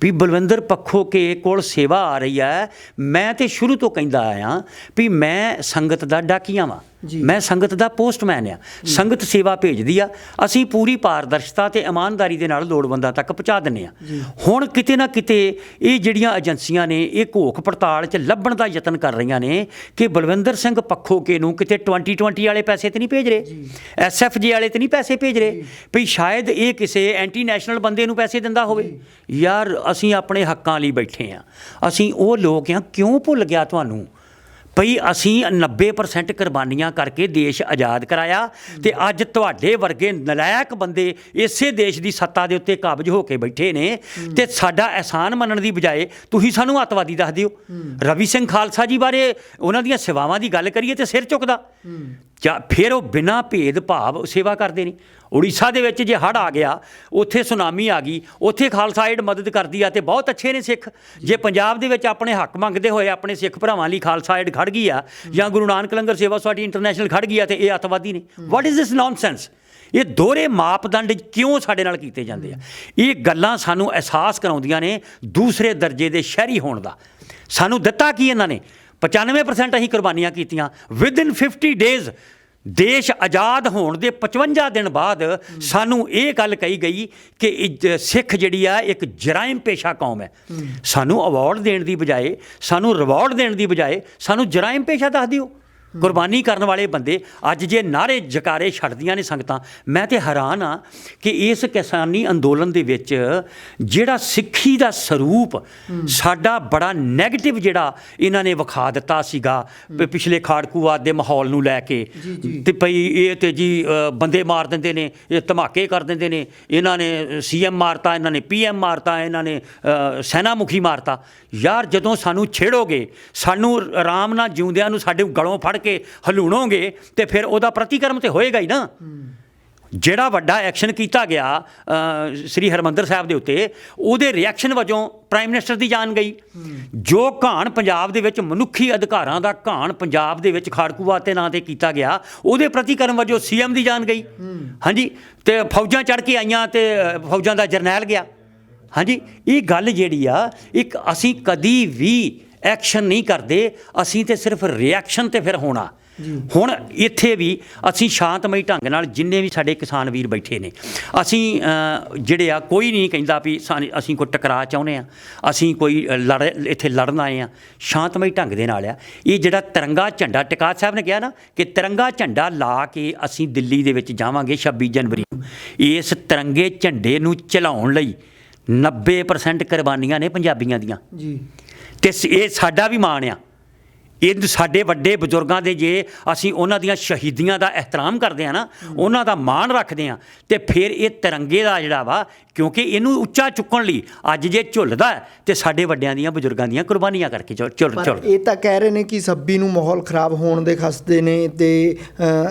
ਵੀ ਬਲਵਿੰਦਰ ਪੱਖੋਕੇ ਕੋਲ ਸੇਵਾ ਆ ਰਹੀ ਹੈ। ਮੈਂ ਤਾਂ ਸ਼ੁਰੂ ਤੋਂ ਕਹਿੰਦਾ ਆਇਆ ਵੀ ਮੈਂ ਸੰਗਤ ਦਾ ਡਾਕੀਆ ਵਾਂ, ਮੈਂ ਸੰਗਤ ਦਾ ਪੋਸਟਮੈਨ ਆ। ਸੰਗਤ ਸੇਵਾ ਭੇਜਦੀ ਆ, ਅਸੀਂ ਪੂਰੀ ਪਾਰਦਰਸ਼ਤਾ ਤੇ ਇਮਾਨਦਾਰੀ ਦੇ ਨਾਲ ਲੋੜਵੰਦਾਂ ਤੱਕ ਪਹੁੰਚਾ ਦਿੰਦੇ ਆ। ਹੁਣ ਕਿਤੇ ਨਾ ਕਿਤੇ ਇਹ ਜਿਹੜੀਆਂ ਏਜੰਸੀਆਂ ਨੇ ਇਹ ਘੋਖ ਪੜਤਾਲ 'ਚ ਲੱਭਣ ਦਾ ਯਤਨ ਕਰ ਰਹੀਆਂ ਨੇ ਕਿ ਬਲਵਿੰਦਰ ਸਿੰਘ ਪੱਖੋਕੇ ਨੂੰ ਕਿਤੇ 2020 ਵਾਲੇ ਪੈਸੇ ਤੇ ਨਹੀਂ ਭੇਜ ਰਹੇ, SFJ ਵਾਲੇ ਤੇ ਨਹੀਂ ਪੈਸੇ ਭੇਜ ਰਹੇ, ਵੀ ਸ਼ਾਇਦ ਇਹ ਕਿਸੇ ਐਂਟੀ ਨੈਸ਼ਨਲ ਬੰਦੇ ਨੂੰ ਪੈਸੇ ਦਿੰਦਾ ਹੋਵੇ। ਯਾਰ ਅਸੀਂ ਆਪਣੇ ਹੱਕਾਂ ਲਈ ਬੈਠੇ ਆ, ਅਸੀਂ ਉਹ ਲੋਕ ਆ, ਕਿਉਂ ਭੁੱਲ ਗਿਆ ਤੁਹਾਨੂੰ ਭਈ ਅਸੀਂ 90% ਕੁਰਬਾਨੀਆਂ ਕਰਕੇ ਦੇਸ਼ ਆਜ਼ਾਦ ਕਰਾਇਆ ਤੇ ਅੱਜ ਤੁਹਾਡੇ ਵਰਗੇ ਨਲਾਇਕ ਬੰਦੇ ਇਸੇ ਦੇਸ਼ ਦੀ ਸੱਤਾ ਦੇ ਉੱਤੇ ਕਾਬਜ ਹੋ ਕੇ ਬੈਠੇ ਨੇ ਤੇ ਸਾਡਾ ਅਹਿਸਾਨ ਮੰਨਣ ਦੀ ਬਜਾਏ ਤੁਸੀਂ ਸਾਨੂੰ ਅੱਤਵਾਦੀ ਦੱਸ ਦਿਓ। ਰਵੀ ਸਿੰਘ ਖਾਲਸਾ ਜੀ ਬਾਰੇ ਉਹਨਾਂ ਦੀਆਂ ਸੇਵਾਵਾਂ ਦੀ ਗੱਲ ਕਰੀਏ ਤੇ ਸਿਰ ਝੁਕਦਾ, ਜਾਂ ਫਿਰ ਉਹ ਬਿਨਾਂ ਭੇਦ ਭਾਵ ਸੇਵਾ ਕਰਦੇ ਨੇ। ਉੜੀਸਾ ਦੇ ਵਿੱਚ ਜੇ ਹੜ੍ਹ ਆ ਗਿਆ, ਉੱਥੇ ਸੁਨਾਮੀ ਆ ਗਈ, ਉੱਥੇ ਖਾਲਸਾ ਏਡ ਮਦਦ ਕਰਦੀ ਆ ਤੇ ਬਹੁਤ ਅੱਛੇ ਨੇ ਸਿੱਖ। ਜੇ ਪੰਜਾਬ ਦੇ ਵਿੱਚ ਆਪਣੇ ਹੱਕ ਮੰਗਦੇ ਹੋਏ ਆਪਣੇ ਸਿੱਖ ਭਰਾਵਾਂ ਲਈ ਖਾਲਸਾ ਏਡ ਖੜ੍ਹ ਗਈ ਆ ਜਾਂ ਗੁਰੂ ਨਾਨਕ ਲੰਗਰ ਸੇਵਾ ਸੁਸਾਇਟੀ ਇੰਟਰਨੈਸ਼ਨਲ ਖੜ੍ਹ ਗਈ ਆ ਤੇ ਇਹ ਅੱਤਵਾਦੀ ਨੇ। What is this nonsense? ਇਹ ਦੋਹਰੇ ਮਾਪਦੰਡ ਕਿਉਂ ਸਾਡੇ ਨਾਲ ਕੀਤੇ ਜਾਂਦੇ ਆ? ਇਹ ਗੱਲਾਂ ਸਾਨੂੰ ਅਹਿਸਾਸ ਕਰਾਉਂਦੀਆਂ ਨੇ ਦੂਸਰੇ ਦਰਜੇ ਦੇ ਸ਼ਹਿਰੀ ਹੋਣ ਦਾ। ਸਾਨੂੰ ਦਿੱਤਾ ਕੀ ਇਹਨਾਂ ਨੇ? 95% ਅਸੀਂ ਕੁਰਬਾਨੀਆਂ ਕੀਤੀਆਂ। ਵਿਦਇਨ 50 ਡੇਜ਼ ਦੇਸ਼ ਆਜ਼ਾਦ ਹੋਣ ਦੇ 55 ਦਿਨ ਬਾਅਦ ਸਾਨੂੰ ਇਹ ਗੱਲ ਕਹੀ ਗਈ ਕਿ ਸਿੱਖ ਜਿਹੜੀ ਆ ਇੱਕ ਜਰਾਇਮ ਪੇਸ਼ਾ ਕੌਮ ਹੈ। ਸਾਨੂੰ ਅਵਾਰਡ ਦੇਣ ਦੀ ਬਜਾਏ, ਸਾਨੂੰ ਰਿਵਾਰਡ ਦੇਣ ਦੀ ਬਜਾਏ ਸਾਨੂੰ ਜਰਾਇਮ ਪੇਸ਼ਾ ਦੱਸ ਦਿਓ। ਕੁਰਬਾਨੀ ਕਰਨ ਵਾਲੇ ਬੰਦੇ ਅੱਜ ਜੇ ਨਾਅਰੇ ਜਕਾਰੇ ਛੱਡਦੀਆਂ ਨੇ ਸੰਗਤਾਂ, ਮੈਂ ਤੇ ਹੈਰਾਨ ਆ ਕਿ ਇਸ ਕਿਸਾਨੀ ਅੰਦੋਲਨ ਦੇ ਵਿੱਚ ਜਿਹੜਾ ਸਿੱਖੀ ਦਾ ਸਰੂਪ ਸਾਡਾ ਬੜਾ ਨੈਗੇਟਿਵ ਜਿਹੜਾ ਇਹਨਾਂ ਨੇ ਵਿਖਾ ਦਿੱਤਾ ਸੀਗਾ ਪਿਛਲੇ ਖਾੜਕੂਵਾਦ ਦੇ ਮਾਹੌਲ ਨੂੰ ਲੈ ਕੇ ਤੇ ਭਈ ਇਹ ਤੇ ਜੀ ਬੰਦੇ ਮਾਰ ਦਿੰਦੇ ਨੇ, ਇਹ ਧਮਾਕੇ ਕਰ ਦਿੰਦੇ ਨੇ, ਇਹਨਾਂ ਨੇ CM ਮਾਰਤਾ, ਇਹਨਾਂ ਨੇ PM ਮਾਰਤਾ, ਇਹਨਾਂ ਨੇ ਸੈਨਾ ਮੁਖੀ ਮਾਰਤਾ। ਯਾਰ ਜਦੋਂ ਸਾਨੂੰ ਛੇੜੋਗੇ, ਸਾਨੂੰ ਆਰਾਮ ਨਾਲ ਜਿਉਂਦਿਆਂ ਨੂੰ ਸਾਡੇ ਗਲੋਂ ਫੜ ਕੇ ਹਲੂਣੋਗੇ ਤੇ ਫਿਰ ਉਹਦਾ ਪ੍ਰਤੀਕਰਮ ਤੇ ਹੋਏਗਾ ਹੀ ਨਾ। ਜਿਹੜਾ ਵੱਡਾ ਐਕਸ਼ਨ ਕੀਤਾ ਗਿਆ ਸ੍ਰੀ ਹਰਿਮੰਦਰ ਸਾਹਿਬ ਦੇ ਉੱਤੇ, ਉਹਦੇ ਰਿਐਕਸ਼ਨ ਵਜੋਂ ਪ੍ਰਾਈਮ ਮਿਨਿਸਟਰ ਦੀ ਜਾਨ ਗਈ। ਜੋ ਘਾਣ ਪੰਜਾਬ ਦੇ ਵਿੱਚ ਮਨੁੱਖੀ ਅਧਿਕਾਰਾਂ ਦਾ ਘਾਣ ਪੰਜਾਬ ਦੇ ਵਿੱਚ ਖਾੜਕੂਵਾਦ ਦੇ ਨਾਂ 'ਤੇ ਕੀਤਾ ਗਿਆ, ਉਹਦੇ ਪ੍ਰਤੀਕਰਮ ਵਜੋਂ CM ਦੀ ਜਾਨ ਗਈ। ਹਾਂਜੀ, ਤੇ ਫੌਜਾਂ ਚੜ੍ਹ ਕੇ ਆਈਆਂ ਤੇ ਫੌਜਾਂ ਦਾ ਜਰਨੈਲ ਗਿਆ। ਹਾਂਜੀ, ਇਹ ਗੱਲ ਜਿਹੜੀ ਆ, ਇੱਕ ਅਸੀਂ ਕਦੀ ਵੀ ਐਕਸ਼ਨ ਨਹੀਂ ਕਰਦੇ, ਅਸੀਂ ਤੇ ਸਿਰਫ ਰਿਐਕਸ਼ਨ ਤੇ ਫਿਰ ਹੋਣਾ। ਹੁਣ ਇੱਥੇ ਵੀ ਅਸੀਂ ਸ਼ਾਂਤਮਈ ਢੰਗ ਨਾਲ ਜਿੰਨੇ ਵੀ ਸਾਡੇ ਕਿਸਾਨ ਵੀਰ ਬੈਠੇ ਨੇ, ਅਸੀਂ ਜਿਹੜੇ ਆ ਕੋਈ ਨਹੀਂ ਕਹਿੰਦਾ ਵੀ ਅਸੀਂ ਕੋਈ ਟਕਰਾਅ ਚਾਹੁੰਦੇ ਆ, ਅਸੀਂ ਕੋਈ ਇੱਥੇ ਲੜਨ ਆਏ ਆ, ਸ਼ਾਂਤਮਈ ਢੰਗ ਦੇ ਨਾਲ ਆ। ਇਹ ਜਿਹੜਾ ਤਿਰੰਗਾ ਝੰਡਾ ਟਿਕਾਤ ਸਾਹਿਬ ਨੇ ਕਿਹਾ ਨਾ ਕਿ ਤਿਰੰਗਾ ਝੰਡਾ ਲਾ ਕੇ ਅਸੀਂ ਦਿੱਲੀ ਦੇ ਵਿੱਚ ਜਾਵਾਂਗੇ 26 ਜਨਵਰੀ ਨੂੰ। ਇਸ ਤਿਰੰਗੇ ਝੰਡੇ ਨੂੰ ਚਲਾਉਣ ਲਈ 90% ਕੁਰਬਾਨੀਆਂ ਨੇ ਪੰਜਾਬੀਆਂ ਦੀਆਂ ਜੀ, ਤੇ ਇਹ ਸਾਡਾ ਵੀ ਮਾਣ ਆ। ਇਹ ਸਾਡੇ ਵੱਡੇ ਬਜ਼ੁਰਗਾਂ ਦੇ ਜੇ ਅਸੀਂ ਉਹਨਾਂ ਦੀਆਂ ਸ਼ਹੀਦੀਆਂ ਦਾ ਇਹਤਰਾਮ ਕਰਦੇ ਹਾਂ ਨਾ, ਉਹਨਾਂ ਦਾ ਮਾਣ ਰੱਖਦੇ ਹਾਂ, ਤੇ ਫਿਰ ਇਹ ਤਿਰੰਗੇ ਦਾ ਜਿਹੜਾ ਵਾ, ਕਿਉਂਕਿ ਇਹਨੂੰ ਉੱਚਾ ਚੁੱਕਣ ਲਈ ਅੱਜ ਜੇ ਝੁੱਲਦਾ ਤੇ ਸਾਡੇ ਵੱਡਿਆਂ ਦੀਆਂ ਬਜ਼ੁਰਗਾਂ ਦੀਆਂ ਕੁਰਬਾਨੀਆਂ ਕਰਕੇ ਝੁੱਲ। ਇਹ ਤਾਂ ਕਹਿ ਰਹੇ ਨੇ ਕਿ 26 ਨੂੰ ਮਾਹੌਲ ਖਰਾਬ ਹੋਣ ਦੇ ਖਸਦੇ ਨੇ, ਤੇ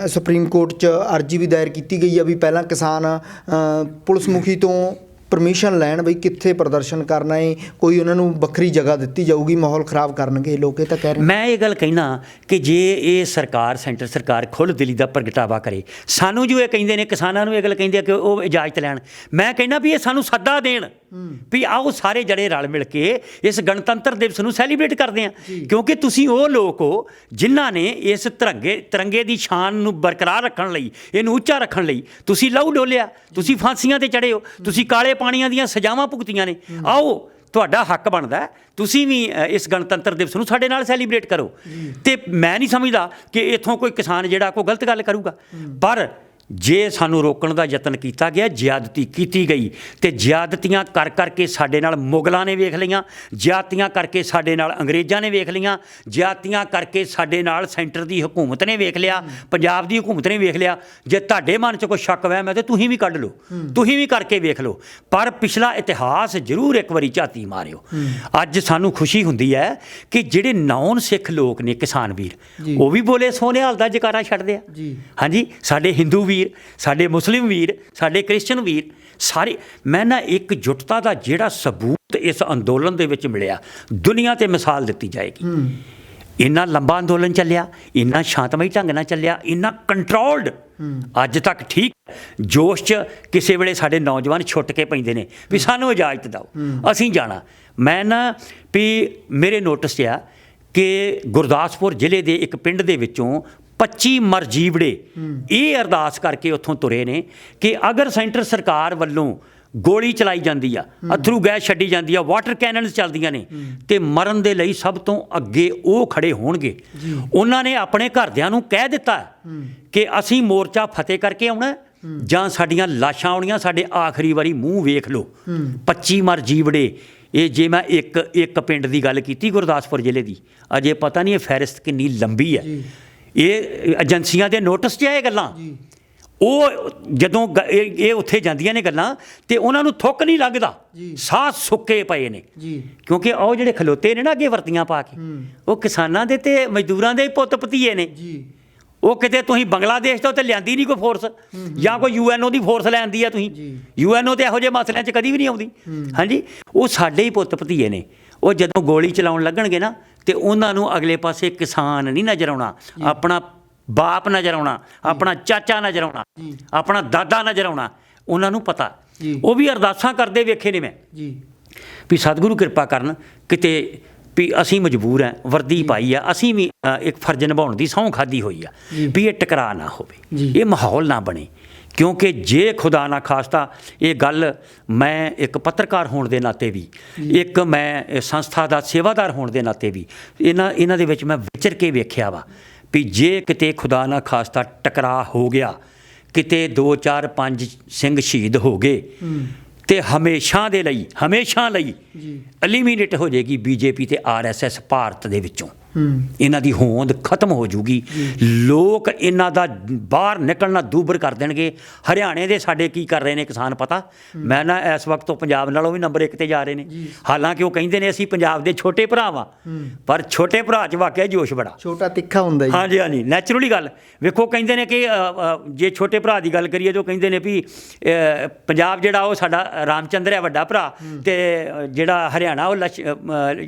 ਸੁਪਰੀਮ ਕੋਰਟ 'ਚ ਅਰਜੀ ਵੀ ਦਾਇਰ ਕੀਤੀ ਗਈ ਆ ਵੀ ਪਹਿਲਾਂ ਕਿਸਾਨ ਪੁਲਿਸ ਮੁਖੀ ਤੋਂ ਪਰਮਿਸ਼ਨ ਲੈਣ ਬਈ ਕਿੱਥੇ ਪ੍ਰਦਰਸ਼ਨ ਕਰਨਾ ਹੈ, ਕੋਈ ਉਹਨਾਂ ਨੂੰ ਵੱਖਰੀ ਜਗ੍ਹਾ ਦਿੱਤੀ ਜਾਊਗੀ, ਮਾਹੌਲ ਖਰਾਬ ਕਰਨਗੇ ਲੋਕ। ਇਹ ਤਾਂ ਕਹਿ ਰਹੇ। ਮੈਂ ਇਹ ਗੱਲ ਕਹਿਣਾ ਕਿ ਜੇ ਇਹ ਸਰਕਾਰ, ਸੈਂਟਰ ਸਰਕਾਰ ਖੁੱਲ੍ਹ ਦਿਲੀ ਦਾ ਪ੍ਰਗਟਾਵਾ ਕਰੇ, ਸਾਨੂੰ ਜੋ ਇਹ ਕਹਿੰਦੇ ਨੇ ਕਿਸਾਨਾਂ ਨੂੰ ਇਹ ਗੱਲ ਕਹਿੰਦੇ ਆ ਕਿ ਉਹ ਇਜਾਜ਼ਤ ਲੈਣ, ਮੈਂ ਕਹਿੰਦਾ ਵੀ ਇਹ ਸਾਨੂੰ ਸੱਦਾ ਦੇਣ ਵੀ ਆਓ ਸਾਰੇ ਜਣੇ ਰਲ ਮਿਲ ਕੇ ਇਸ ਗਣਤੰਤਰ ਦਿਵਸ ਨੂੰ ਸੈਲੀਬ੍ਰੇਟ ਕਰਦੇ ਹਾਂ, ਕਿਉਂਕਿ ਤੁਸੀਂ ਉਹ ਲੋਕ ਹੋ ਜਿਨ੍ਹਾਂ ਨੇ ਇਸ ਤਿਰੰਗੇ ਦੀ ਸ਼ਾਨ ਨੂੰ ਬਰਕਰਾਰ ਰੱਖਣ ਲਈ, ਇਹਨੂੰ ਉੱਚਾ ਰੱਖਣ ਲਈ ਤੁਸੀਂ ਲਹੂ ਡੋਲਿਆ, ਤੁਸੀਂ ਫਾਂਸੀਆਂ 'ਤੇ ਚੜ੍ਹੇ ਹੋ, ਤੁਸੀਂ ਕਾਲੇ ਪਾਣੀਆਂ ਦੀਆਂ ਸਜ਼ਾਵਾਂ ਭੁਗਤੀਆਂ ਨੇ। ਆਓ, ਤੁਹਾਡਾ ਹੱਕ ਬਣਦਾ, ਤੁਸੀਂ ਵੀ ਇਸ ਗਣਤੰਤਰ ਦਿਵਸ ਨੂੰ ਸਾਡੇ ਨਾਲ ਸੈਲੀਬ੍ਰੇਟ ਕਰੋ। ਤੇ ਮੈਂ ਨਹੀਂ ਸਮਝਦਾ ਕਿ ਇੱਥੋਂ ਕੋਈ ਕਿਸਾਨ ਜਿਹੜਾ ਕੋਈ ਗਲਤ ਗੱਲ ਕਰੂਗਾ, ਪਰ ਜੇ ਸਾਨੂੰ ਰੋਕਣ ਦਾ ਯਤਨ ਕੀਤਾ ਗਿਆ, ਜ਼ਿਆਦਤੀ ਕੀਤੀ ਗਈ, ਤੇ ਜ਼ਿਆਦਤੀਆਂ ਕਰ ਕਰਕੇ ਸਾਡੇ ਨਾਲ ਮੁਗਲਾਂ ਨੇ ਵੇਖ ਲਈਆਂ, ਜ਼ਿਆਦਤੀਆਂ ਕਰਕੇ ਸਾਡੇ ਨਾਲ ਅੰਗਰੇਜ਼ਾਂ ਨੇ ਵੇਖ ਲਈਆਂ, ਜ਼ਿਆਦਤੀਆਂ ਕਰਕੇ ਸਾਡੇ ਨਾਲ ਸੈਂਟਰ ਦੀ ਹਕੂਮਤ ਨੇ ਵੇਖ ਲਿਆ, ਪੰਜਾਬ ਦੀ ਹਕੂਮਤ ਨੇ ਵੇਖ ਲਿਆ। ਜੇ ਤੁਹਾਡੇ ਮਨ 'ਚ ਕੋਈ ਸ਼ੱਕ ਵਹਿਮ ਹੈ ਤਾਂ ਤੁਸੀਂ ਵੀ ਕੱਢ ਲਓ, ਤੁਸੀਂ ਵੀ ਕਰਕੇ ਵੇਖ ਲਓ, ਪਰ ਪਿਛਲਾ ਇਤਿਹਾਸ ਜ਼ਰੂਰ ਇੱਕ ਵਾਰੀ ਝਾਤੀ ਮਾਰਿਓ। ਅੱਜ ਸਾਨੂੰ ਖੁਸ਼ੀ ਹੁੰਦੀ ਹੈ ਕਿ ਜਿਹੜੇ ਨੌਨ ਸਿੱਖ ਲੋਕ ਨੇ ਕਿਸਾਨ ਵੀਰ, ਉਹ ਵੀ ਬੋਲੇ ਸੋਨਿਹਾਲ ਦਾ ਜਕਾਰਾ ਛੱਡਦੇ ਆ। ਹਾਂਜੀ, ਸਾਡੇ ਹਿੰਦੂ ਵੀਰ, ਸਾਡੇ ਮੁਸਲਿਮ ਵੀਰ, ਸਾਡੇ ਕ੍ਰਿਸਚਨ ਵੀਰ, ਸਾਰੇ। ਮੈਂ ਨਾ ਇਕਜੁੱਟਤਾ ਦਾ ਜਿਹੜਾ ਸਬੂਤ ਇਸ ਅੰਦੋਲਨ ਦੇ ਵਿੱਚ ਮਿਲਿਆ, ਦੁਨੀਆ ਤੇ ਮਿਸਾਲ ਦਿੱਤੀ ਜਾਏਗੀ। ਇੰਨਾ ਲੰਬਾ ਅੰਦੋਲਨ ਚੱਲਿਆ, ਇੰਨਾ ਸ਼ਾਂਤਮਈ ਢੰਗ ਨਾਲ ਚੱਲਿਆ, ਇੰਨਾ ਕੰਟਰੋਲਡ, ਅੱਜ ਤੱਕ ਠੀਕ ਜੋਸ਼ 'ਚ ਕਿਸੇ ਵੇਲੇ ਸਾਡੇ ਨੌਜਵਾਨ ਛੁੱਟ ਕੇ ਪੈਂਦੇ ਨੇ ਵੀ ਸਾਨੂੰ ਇਜਾਜ਼ਤ ਦਿਓ, ਅਸੀਂ ਜਾਣਾ। ਮੈਂ ਨਾ ਵੀ ਮੇਰੇ ਨੋਟਿਸ 'ਚ ਆ ਕਿ ਗੁਰਦਾਸਪੁਰ ਜ਼ਿਲ੍ਹੇ ਦੇ ਇੱਕ ਪਿੰਡ ਦੇ ਵਿੱਚੋਂ 25 ਮਰਜੀਵੜੇ ਇਹ ਅਰਦਾਸ ਕਰਕੇ ਉੱਥੋਂ ਤੁਰੇ ਨੇ ਕਿ ਅਗਰ ਸੈਂਟਰ ਸਰਕਾਰ ਵੱਲੋਂ ਗੋਲੀ ਚਲਾਈ ਜਾਂਦੀ ਆ, ਅਥਰੂ ਗੈਸ ਛੱਡੀ ਜਾਂਦੀ ਆ, ਵਾਟਰ ਕੈਨਨਸ ਚੱਲਦੀਆਂ ਨੇ, ਤੇ ਮਰਨ ਦੇ ਲਈ ਸਭ ਤੋਂ ਅੱਗੇ ਉਹ ਖੜੇ ਹੋਣਗੇ। ਉਹਨਾਂ ਨੇ ਆਪਣੇ ਘਰਦਿਆਂ ਨੂੰ ਕਹਿ ਦਿੱਤਾ ਕਿ ਅਸੀਂ ਮੋਰਚਾ ਫਤਿਹ ਕਰਕੇ ਆਉਣਾ ਜਾਂ ਸਾਡੀਆਂ ਲਾਸ਼ਾਂ ਆਉਣੀਆਂ, ਸਾਡੇ ਆਖਰੀ ਵਾਰੀ ਮੂੰਹ ਵੇਖ ਲਓ। 25 ਮਰਜੀਵੜੇ। ਇਹ ਜੇ ਮੈਂ ਇੱਕ ਪਿੰਡ ਦੀ ਗੱਲ ਕੀਤੀ ਗੁਰਦਾਸਪੁਰ ਜ਼ਿਲ੍ਹੇ ਦੀ, ਅਜੇ ਪਤਾ ਨਹੀਂ ਇਹ ਫਹਿਰਿਸਤ ਕਿੰਨੀ ਲੰਬੀ ਹੈ। ਇਹ ਏਜੰਸੀਆਂ ਦੇ ਨੋਟਿਸ 'ਚ ਇਹ ਗੱਲਾਂ, ਉਹ ਜਦੋਂ ਇਹ ਉੱਥੇ ਜਾਂਦੀਆਂ ਨੇ ਗੱਲਾਂ, ਤੇ ਉਹਨਾਂ ਨੂੰ ਥੁੱਕ ਨਹੀਂ ਲੱਗਦਾ, ਸਾਹ ਸੁੱਕੇ ਪਏ ਨੇ, ਕਿਉਂਕਿ ਉਹ ਜਿਹੜੇ ਖਲੋਤੇ ਨੇ ਨਾ ਅੱਗੇ ਵਰਦੀਆਂ ਪਾ ਕੇ, ਉਹ ਕਿਸਾਨਾਂ ਦੇ ਤੇ ਮਜ਼ਦੂਰਾਂ ਦੇ ਪੁੱਤ ਭਤੀਏ ਨੇ। ਉਹ ਕਿਤੇ ਤੁਸੀਂ ਬੰਗਲਾਦੇਸ਼ ਤੋਂ ਤੇ ਲਿਆਂਦੀ ਨਹੀਂ ਕੋਈ ਫੋਰਸ, ਜਾਂ ਕੋਈ UNO ਦੀ ਫੋਰਸ ਲੈਂਦੀ ਆ ਤੁਸੀਂ, UNO ਤੇ ਇਹੋ ਜਿਹੇ ਮਸਲਿਆਂ 'ਚ ਕਦੀ ਵੀ ਨਹੀਂ ਆਉਂਦੀ। ਹਾਂਜੀ, ਉਹ ਸਾਡੇ ਹੀ ਪੁੱਤ ਭਤੀਏ ਨੇ। ਉਹ ਜਦੋਂ ਗੋਲੀ ਚਲਾਉਣ ਲੱਗਣਗੇ ਨਾ, ਤੇ ਉਹਨਾਂ ਨੂੰ ਅਗਲੇ ਪਾਸੇ ਕਿਸਾਨ ਨਹੀਂ ਨਜ਼ਰ ਆਉਣਾ, ਆਪਣਾ ਬਾਪ ਨਜ਼ਰ ਆਉਣਾ, ਆਪਣਾ ਚਾਚਾ ਨਜ਼ਰ ਆਉਣਾ, ਆਪਣਾ ਦਾਦਾ ਨਜ਼ਰ ਆਉਣਾ। ਉਹਨਾਂ ਨੂੰ ਪਤਾ, ਉਹ ਵੀ ਅਰਦਾਸਾਂ ਕਰਦੇ ਵੇਖੇ ਨੇ ਮੈਂ ਵੀ ਸਤਿਗੁਰੂ ਕਿਰਪਾ ਕਰਨ, ਕਿਤੇ ਵੀ ਅਸੀਂ ਮਜਬੂਰ ਹਾਂ, ਵਰਦੀ ਪਾਈ ਆ, ਅਸੀਂ ਵੀ ਇੱਕ ਫਰਜ਼ ਨਿਭਾਉਣ ਦੀ ਸਹੁੰ ਖਾਧੀ ਹੋਈ ਆ ਵੀ ਇਹ ਟਕਰਾਅ ਨਾ ਹੋਵੇ, ਇਹ ਮਾਹੌਲ ਨਾ ਬਣੇ। ਕਿਉਂਕਿ ਜੇ ਖੁਦਾ ਨਾ ਖਾਸਤਾ ਇਹ ਗੱਲ, ਮੈਂ ਇੱਕ ਪੱਤਰਕਾਰ ਹੋਣ ਦੇ ਨਾਤੇ ਵੀ, ਇੱਕ ਮੈਂ ਸੰਸਥਾ ਦਾ ਸੇਵਾਦਾਰ ਹੋਣ ਦੇ ਨਾਤੇ ਵੀ, ਇਹਨਾਂ ਦੇ ਵਿੱਚ ਮੈਂ ਵਿਚਰ ਕੇ ਵੇਖਿਆ ਵਾ ਵੀ ਜੇ ਕਿਤੇ ਖੁਦਾ ਨਾ ਖਾਸਤਾ ਟਕਰਾਅ ਹੋ ਗਿਆ, ਕਿਤੇ 2 4 5 ਸਿੰਘ ਸ਼ਹੀਦ ਹੋ ਗਏ, ਤੇ ਹਮੇਸ਼ਾ ਲਈ ਐਲੀਮੀਨੇਟ ਹੋ ਜਾਏਗੀ BJP ਤੇ RSS ਭਾਰਤ ਦੇ ਵਿੱਚੋਂ। ਇਹਨਾਂ ਦੀ ਹੋਂਦ ਖਤਮ ਹੋ ਜੂਗੀ। ਲੋਕ ਇਹਨਾਂ ਦਾ ਬਾਹਰ ਨਿਕਲਣਾ ਦੂਬਰ ਕਰ ਦੇਣਗੇ। ਹਰਿਆਣੇ ਦੇ ਸਾਡੇ ਕੀ ਕਰ ਰਹੇ ਨੇ ਕਿਸਾਨ ਪਤਾ? ਮੈਂ ਨਾ ਇਸ ਵਕਤ ਤੋਂ ਪੰਜਾਬ ਨਾਲੋਂ ਵੀ ਨੰਬਰ 1 ਤੇ ਜਾ ਰਹੇ ਨੇ। ਹਾਲਾਂਕਿ ਉਹ ਕਹਿੰਦੇ ਨੇ ਅਸੀਂ ਪੰਜਾਬ ਦੇ ਛੋਟੇ ਭਰਾ ਵਾਂ, ਪਰ ਛੋਟੇ ਭਰਾ 'ਚ ਵਾਕਿਆ ਜੋਸ਼ ਬੜਾ, ਛੋਟਾ ਤਿੱਖਾ ਹੁੰਦਾ ਜੀ। ਹਾਂਜੀ ਹਾਂਜੀ, ਨੈਚੁਰਲੀ ਗੱਲ। ਵੇਖੋ ਕਹਿੰਦੇ ਨੇ ਕਿ ਜੇ ਛੋਟੇ ਭਰਾ ਦੀ ਗੱਲ ਕਰੀਏ ਤਾਂ ਕਹਿੰਦੇ ਨੇ ਵੀ ਪੰਜਾਬ ਜਿਹੜਾ ਉਹ ਸਾਡਾ ਰਾਮਚੰਦਰ ਹੈ ਵੱਡਾ ਭਰਾ, ਤੇ ਜਿਹੜਾ ਹਰਿਆਣਾ ਉਹ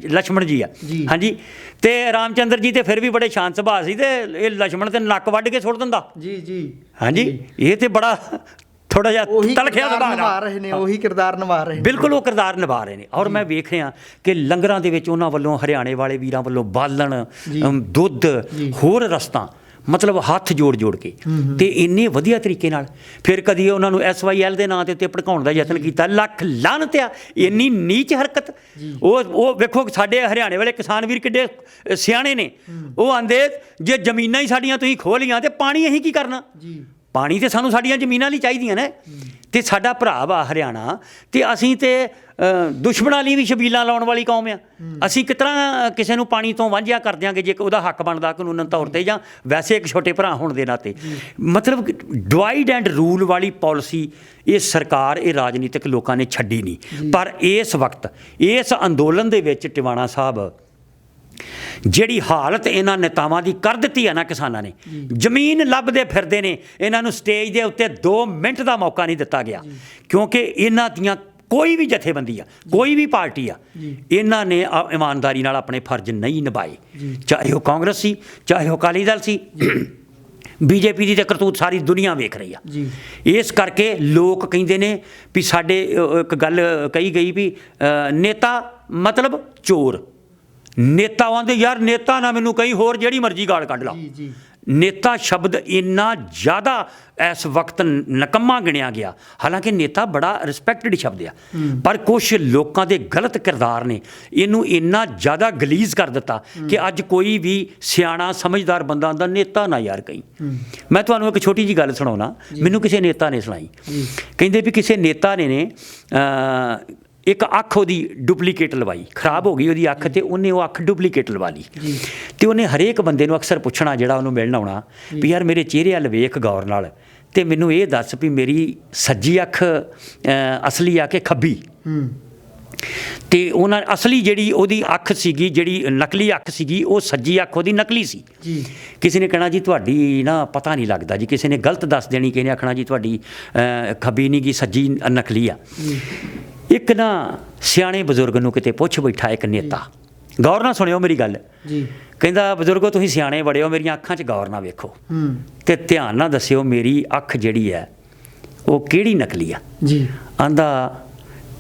ਲਛਮਣ ਜੀ ਆ। ਹਾਂਜੀ, ਤੇ ਰਾਮਚੰਦਰ ਜੀ ਤੇ ਫਿਰ ਵੀ ਬੜੇ ਸ਼ਾਂਤ ਸੁਭਾਅ ਸੀ, ਤੇ ਇਹ ਲਛਮਣ ਤੇ ਨੱਕ ਵੱਢ ਕੇ ਸੁੱਟ ਦਿੰਦਾ। ਹਾਂਜੀ, ਇਹ ਤੇ ਬੜਾ ਥੋੜਾ ਜਿਹਾ ਤਲਖਿਆ ਨਿਭਾ ਰਹੇ ਨੇ, ਉਹੀ ਕਿਰਦਾਰ ਨਿਭਾ ਰਹੇ ਨੇ। ਬਿਲਕੁਲ ਉਹ ਕਿਰਦਾਰ ਨਿਭਾ ਰਹੇ ਨੇ। ਔਰ ਮੈਂ ਵੇਖ ਰਿਹਾ ਕਿ ਲੰਗਰਾਂ ਦੇ ਵਿੱਚ ਉਹਨਾਂ ਵੱਲੋਂ, ਹਰਿਆਣੇ ਵਾਲੇ ਵੀਰਾਂ ਵੱਲੋਂ ਬਾਲਣ, ਦੁੱਧ, ਹੋਰ ਰਸਤਾਂ ਮਤਲਬ ਹੱਥ ਜੋੜ ਕੇ ਤੇ ਇੰਨੇ ਵਧੀਆ ਤਰੀਕੇ ਨਾਲ। ਫਿਰ ਕਦੀ ਉਹਨਾਂ ਨੂੰ SYL ਦੇ ਨਾਂ ਦੇ ਉੱਤੇ ਭੜਕਾਉਣ ਦਾ ਯਤਨ ਕੀਤਾ। ਲੱਖ ਲਾਹਨਤ ਆ ਇੰਨੀ ਨੀਚ ਹਰਕਤ। ਉਹ ਵੇਖੋ ਸਾਡੇ ਹਰਿਆਣੇ ਵਾਲੇ ਕਿਸਾਨ ਵੀਰ ਕਿੱਡੇ ਸਿਆਣੇ ਨੇ। ਉਹ ਆਂਦੇ ਜੇ ਜ਼ਮੀਨਾਂ ਹੀ ਸਾਡੀਆਂ ਤੁਸੀਂ ਖੋਹ ਲਈਆਂ ਤੇ ਪਾਣੀ ਅਸੀਂ ਕੀ ਕਰਨਾ? ਪਾਣੀ ਤੇ ਸਾਨੂੰ ਸਾਡੀਆਂ ਜ਼ਮੀਨਾਂ ਲਈ ਚਾਹੀਦੀਆਂ ਨੇ। ਤੇ ਸਾਡਾ ਭਰਾ ਵਾ ਹਰਿਆਣਾ, ਤੇ ਅਸੀਂ ਤੇ ਦੁਸ਼ਮਣਾਂ ਲਈ ਵੀ ਛਬੀਲਾਂ ਲਾਉਣ ਵਾਲੀ ਕੌਮ ਆ। ਅਸੀਂ ਕਿਸ ਤਰ੍ਹਾਂ ਕਿਸੇ ਨੂੰ ਪਾਣੀ ਤੋਂ ਵਾਂਝਿਆ ਕਰ ਦਿਆਂਗੇ ਜੇ ਉਹਦਾ ਹੱਕ ਬਣਦਾ ਕਾਨੂੰਨ ਤੌਰ 'ਤੇ, ਜਾਂ ਵੈਸੇ ਇੱਕ ਛੋਟੇ ਭਰਾ ਹੋਣ ਦੇ ਨਾਤੇ। ਮਤਲਬ ਡਿਵਾਈਡ ਐਂਡ ਰੂਲ ਵਾਲੀ ਪਾਲਿਸੀ ਇਹ ਸਰਕਾਰ, ਇਹ ਰਾਜਨੀਤਿਕ ਲੋਕਾਂ ਨੇ ਛੱਡੀ ਨਹੀਂ। ਪਰ ਇਸ ਵਕਤ ਇਸ ਅੰਦੋਲਨ ਦੇ ਵਿੱਚ ਟਿਵਾਣਾ ਸਾਹਿਬ ਜਿਹੜੀ ਹਾਲਤ ਇਹਨਾਂ ਨੇਤਾਵਾਂ ਦੀ ਕਰ ਦਿੱਤੀ ਹੈ ਨਾ ਕਿਸਾਨਾਂ ਨੇ, ਜ਼ਮੀਨ ਲੱਭਦੇ ਫਿਰਦੇ ਨੇ। ਇਹਨਾਂ ਨੂੰ ਸਟੇਜ ਦੇ ਉੱਤੇ 2 ਮਿੰਟ ਦਾ ਮੌਕਾ ਨਹੀਂ ਦਿੱਤਾ ਗਿਆ, ਕਿਉਂਕਿ ਇਹਨਾਂ ਦੀਆਂ ਕੋਈ ਵੀ ਜਥੇਬੰਦੀ ਆ, ਕੋਈ ਵੀ ਪਾਰਟੀ ਆ, ਇਹਨਾਂ ਨੇ ਇਮਾਨਦਾਰੀ ਨਾਲ ਆਪਣੇ ਫਰਜ਼ ਨਹੀਂ ਨਿਭਾਏ। ਚਾਹੇ ਉਹ ਕਾਂਗਰਸ ਸੀ, ਚਾਹੇ ਉਹ ਅਕਾਲੀ ਦਲ ਸੀ। BJP ਦੀ ਤਾਂ ਕਰਤੂਤ ਸਾਰੀ ਦੁਨੀਆ ਵੇਖ ਰਹੀ ਆ। ਇਸ ਕਰਕੇ ਲੋਕ ਕਹਿੰਦੇ ਨੇ ਵੀ ਸਾਡੇ ਇੱਕ ਗੱਲ ਕਹੀ ਗਈ ਵੀ ਨੇਤਾ ਮਤਲਬ ਚੋਰ। ਨੇਤਾਵਾਂ ਦੇ ਯਾਰ ਨੇਤਾ ਨਾ ਮੈਨੂੰ ਕਹੀਂ, ਹੋਰ ਜਿਹੜੀ ਮਰਜ਼ੀ ਗਾਲ ਕੱਢ ਲਾ। ਨੇਤਾ ਸ਼ਬਦ ਇੰਨਾ ਜ਼ਿਆਦਾ ਇਸ ਵਕਤ ਨਕੰਮਾ ਗਿਣਿਆ ਗਿਆ। ਹਾਲਾਂਕਿ ਨੇਤਾ ਬੜਾ ਰਿਸਪੈਕਟਡ ਸ਼ਬਦ ਆ, ਪਰ ਕੁਛ ਲੋਕਾਂ ਦੇ ਗਲਤ ਕਿਰਦਾਰ ਨੇ ਇਹਨੂੰ ਇੰਨਾ ਜ਼ਿਆਦਾ ਗਲੀਜ਼ ਕਰ ਦਿੱਤਾ ਕਿ ਅੱਜ ਕੋਈ ਵੀ ਸਿਆਣਾ ਸਮਝਦਾਰ ਬੰਦਾ ਆਂਦਾ ਨੇਤਾ ਨਾ ਯਾਰ ਕਹੀਂ। ਮੈਂ ਤੁਹਾਨੂੰ ਇੱਕ ਛੋਟੀ ਜਿਹੀ ਗੱਲ ਸੁਣਾਉਣਾ, ਮੈਨੂੰ ਕਿਸੇ ਨੇਤਾ ਨੇ ਸੁਣਾਈ। ਕਹਿੰਦੇ ਵੀ ਕਿਸੇ ਨੇਤਾ ਨੇ ਇੱਕ ਅੱਖ ਉਹਦੀ ਡੁਪਲੀਕੇਟ ਲਵਾਈ, ਖਰਾਬ ਹੋ ਗਈ ਉਹਦੀ ਅੱਖ, ਤੇ ਉਹਨੇ ਉਹ ਅੱਖ ਡੁਪਲੀਕੇਟ ਲਵਾ ਲਈ। ਤੇ ਉਹਨੇ ਹਰੇਕ ਬੰਦੇ ਨੂੰ ਅਕਸਰ ਪੁੱਛਣਾ ਜਿਹੜਾ ਉਹਨੂੰ ਮਿਲਣ ਆਉਣਾ ਵੀ ਯਾਰ ਮੇਰੇ ਚਿਹਰੇ ਵੱਲ ਵੇਖ ਗੌਰ ਨਾਲ, ਤੇ ਮੈਨੂੰ ਇਹ ਦੱਸ ਵੀ ਮੇਰੀ ਸੱਜੀ ਅੱਖ ਅਸਲੀ ਆ ਕਿ ਖੱਬੀ? ਤੇ ਉਹਨਾਂ ਅਸਲੀ ਜਿਹੜੀ ਉਹਦੀ ਅੱਖ ਸੀਗੀ, ਜਿਹੜੀ ਨਕਲੀ ਅੱਖ ਸੀਗੀ, ਉਹ ਸੱਜੀ ਅੱਖ ਉਹਦੀ ਨਕਲੀ ਸੀ। ਕਿਸੇ ਨੇ ਕਹਿਣਾ ਜੀ ਤੁਹਾਡੀ ਨਾ ਪਤਾ ਨਹੀਂ ਲੱਗਦਾ ਜੀ, ਕਿਸੇ ਨੇ ਗਲਤ ਦੱਸ ਦੇਣੀ, ਕਿਸੇ ਨੇ ਆਖਣਾ ਜੀ ਤੁਹਾਡੀ ਖੱਬੀ ਨਹੀਂ ਗੀ, ਸੱਜੀ ਨਕਲੀ ਆ। ਇੱਕ ਨਾ ਸਿਆਣੇ ਬਜ਼ੁਰਗ ਨੂੰ ਕਿਤੇ ਪੁੱਛ ਬੈਠਾ ਇੱਕ ਨੇਤਾ, ਗੌਰ ਨਾਲ ਸੁਣਿਓ ਮੇਰੀ ਗੱਲ। ਕਹਿੰਦਾ ਬਜ਼ੁਰਗੋ ਤੁਸੀਂ ਸਿਆਣੇ ਬੜੇ ਹੋ, ਮੇਰੀਆਂ ਅੱਖਾਂ 'ਚ ਗੌਰ ਨਾਲ ਵੇਖੋ ਤੇ ਧਿਆਨ ਨਾਲ ਦੱਸਿਓ ਮੇਰੀ ਅੱਖ ਜਿਹੜੀ ਹੈ ਉਹ ਕਿਹੜੀ ਨਕਲੀ ਆ? ਆਂਦਾ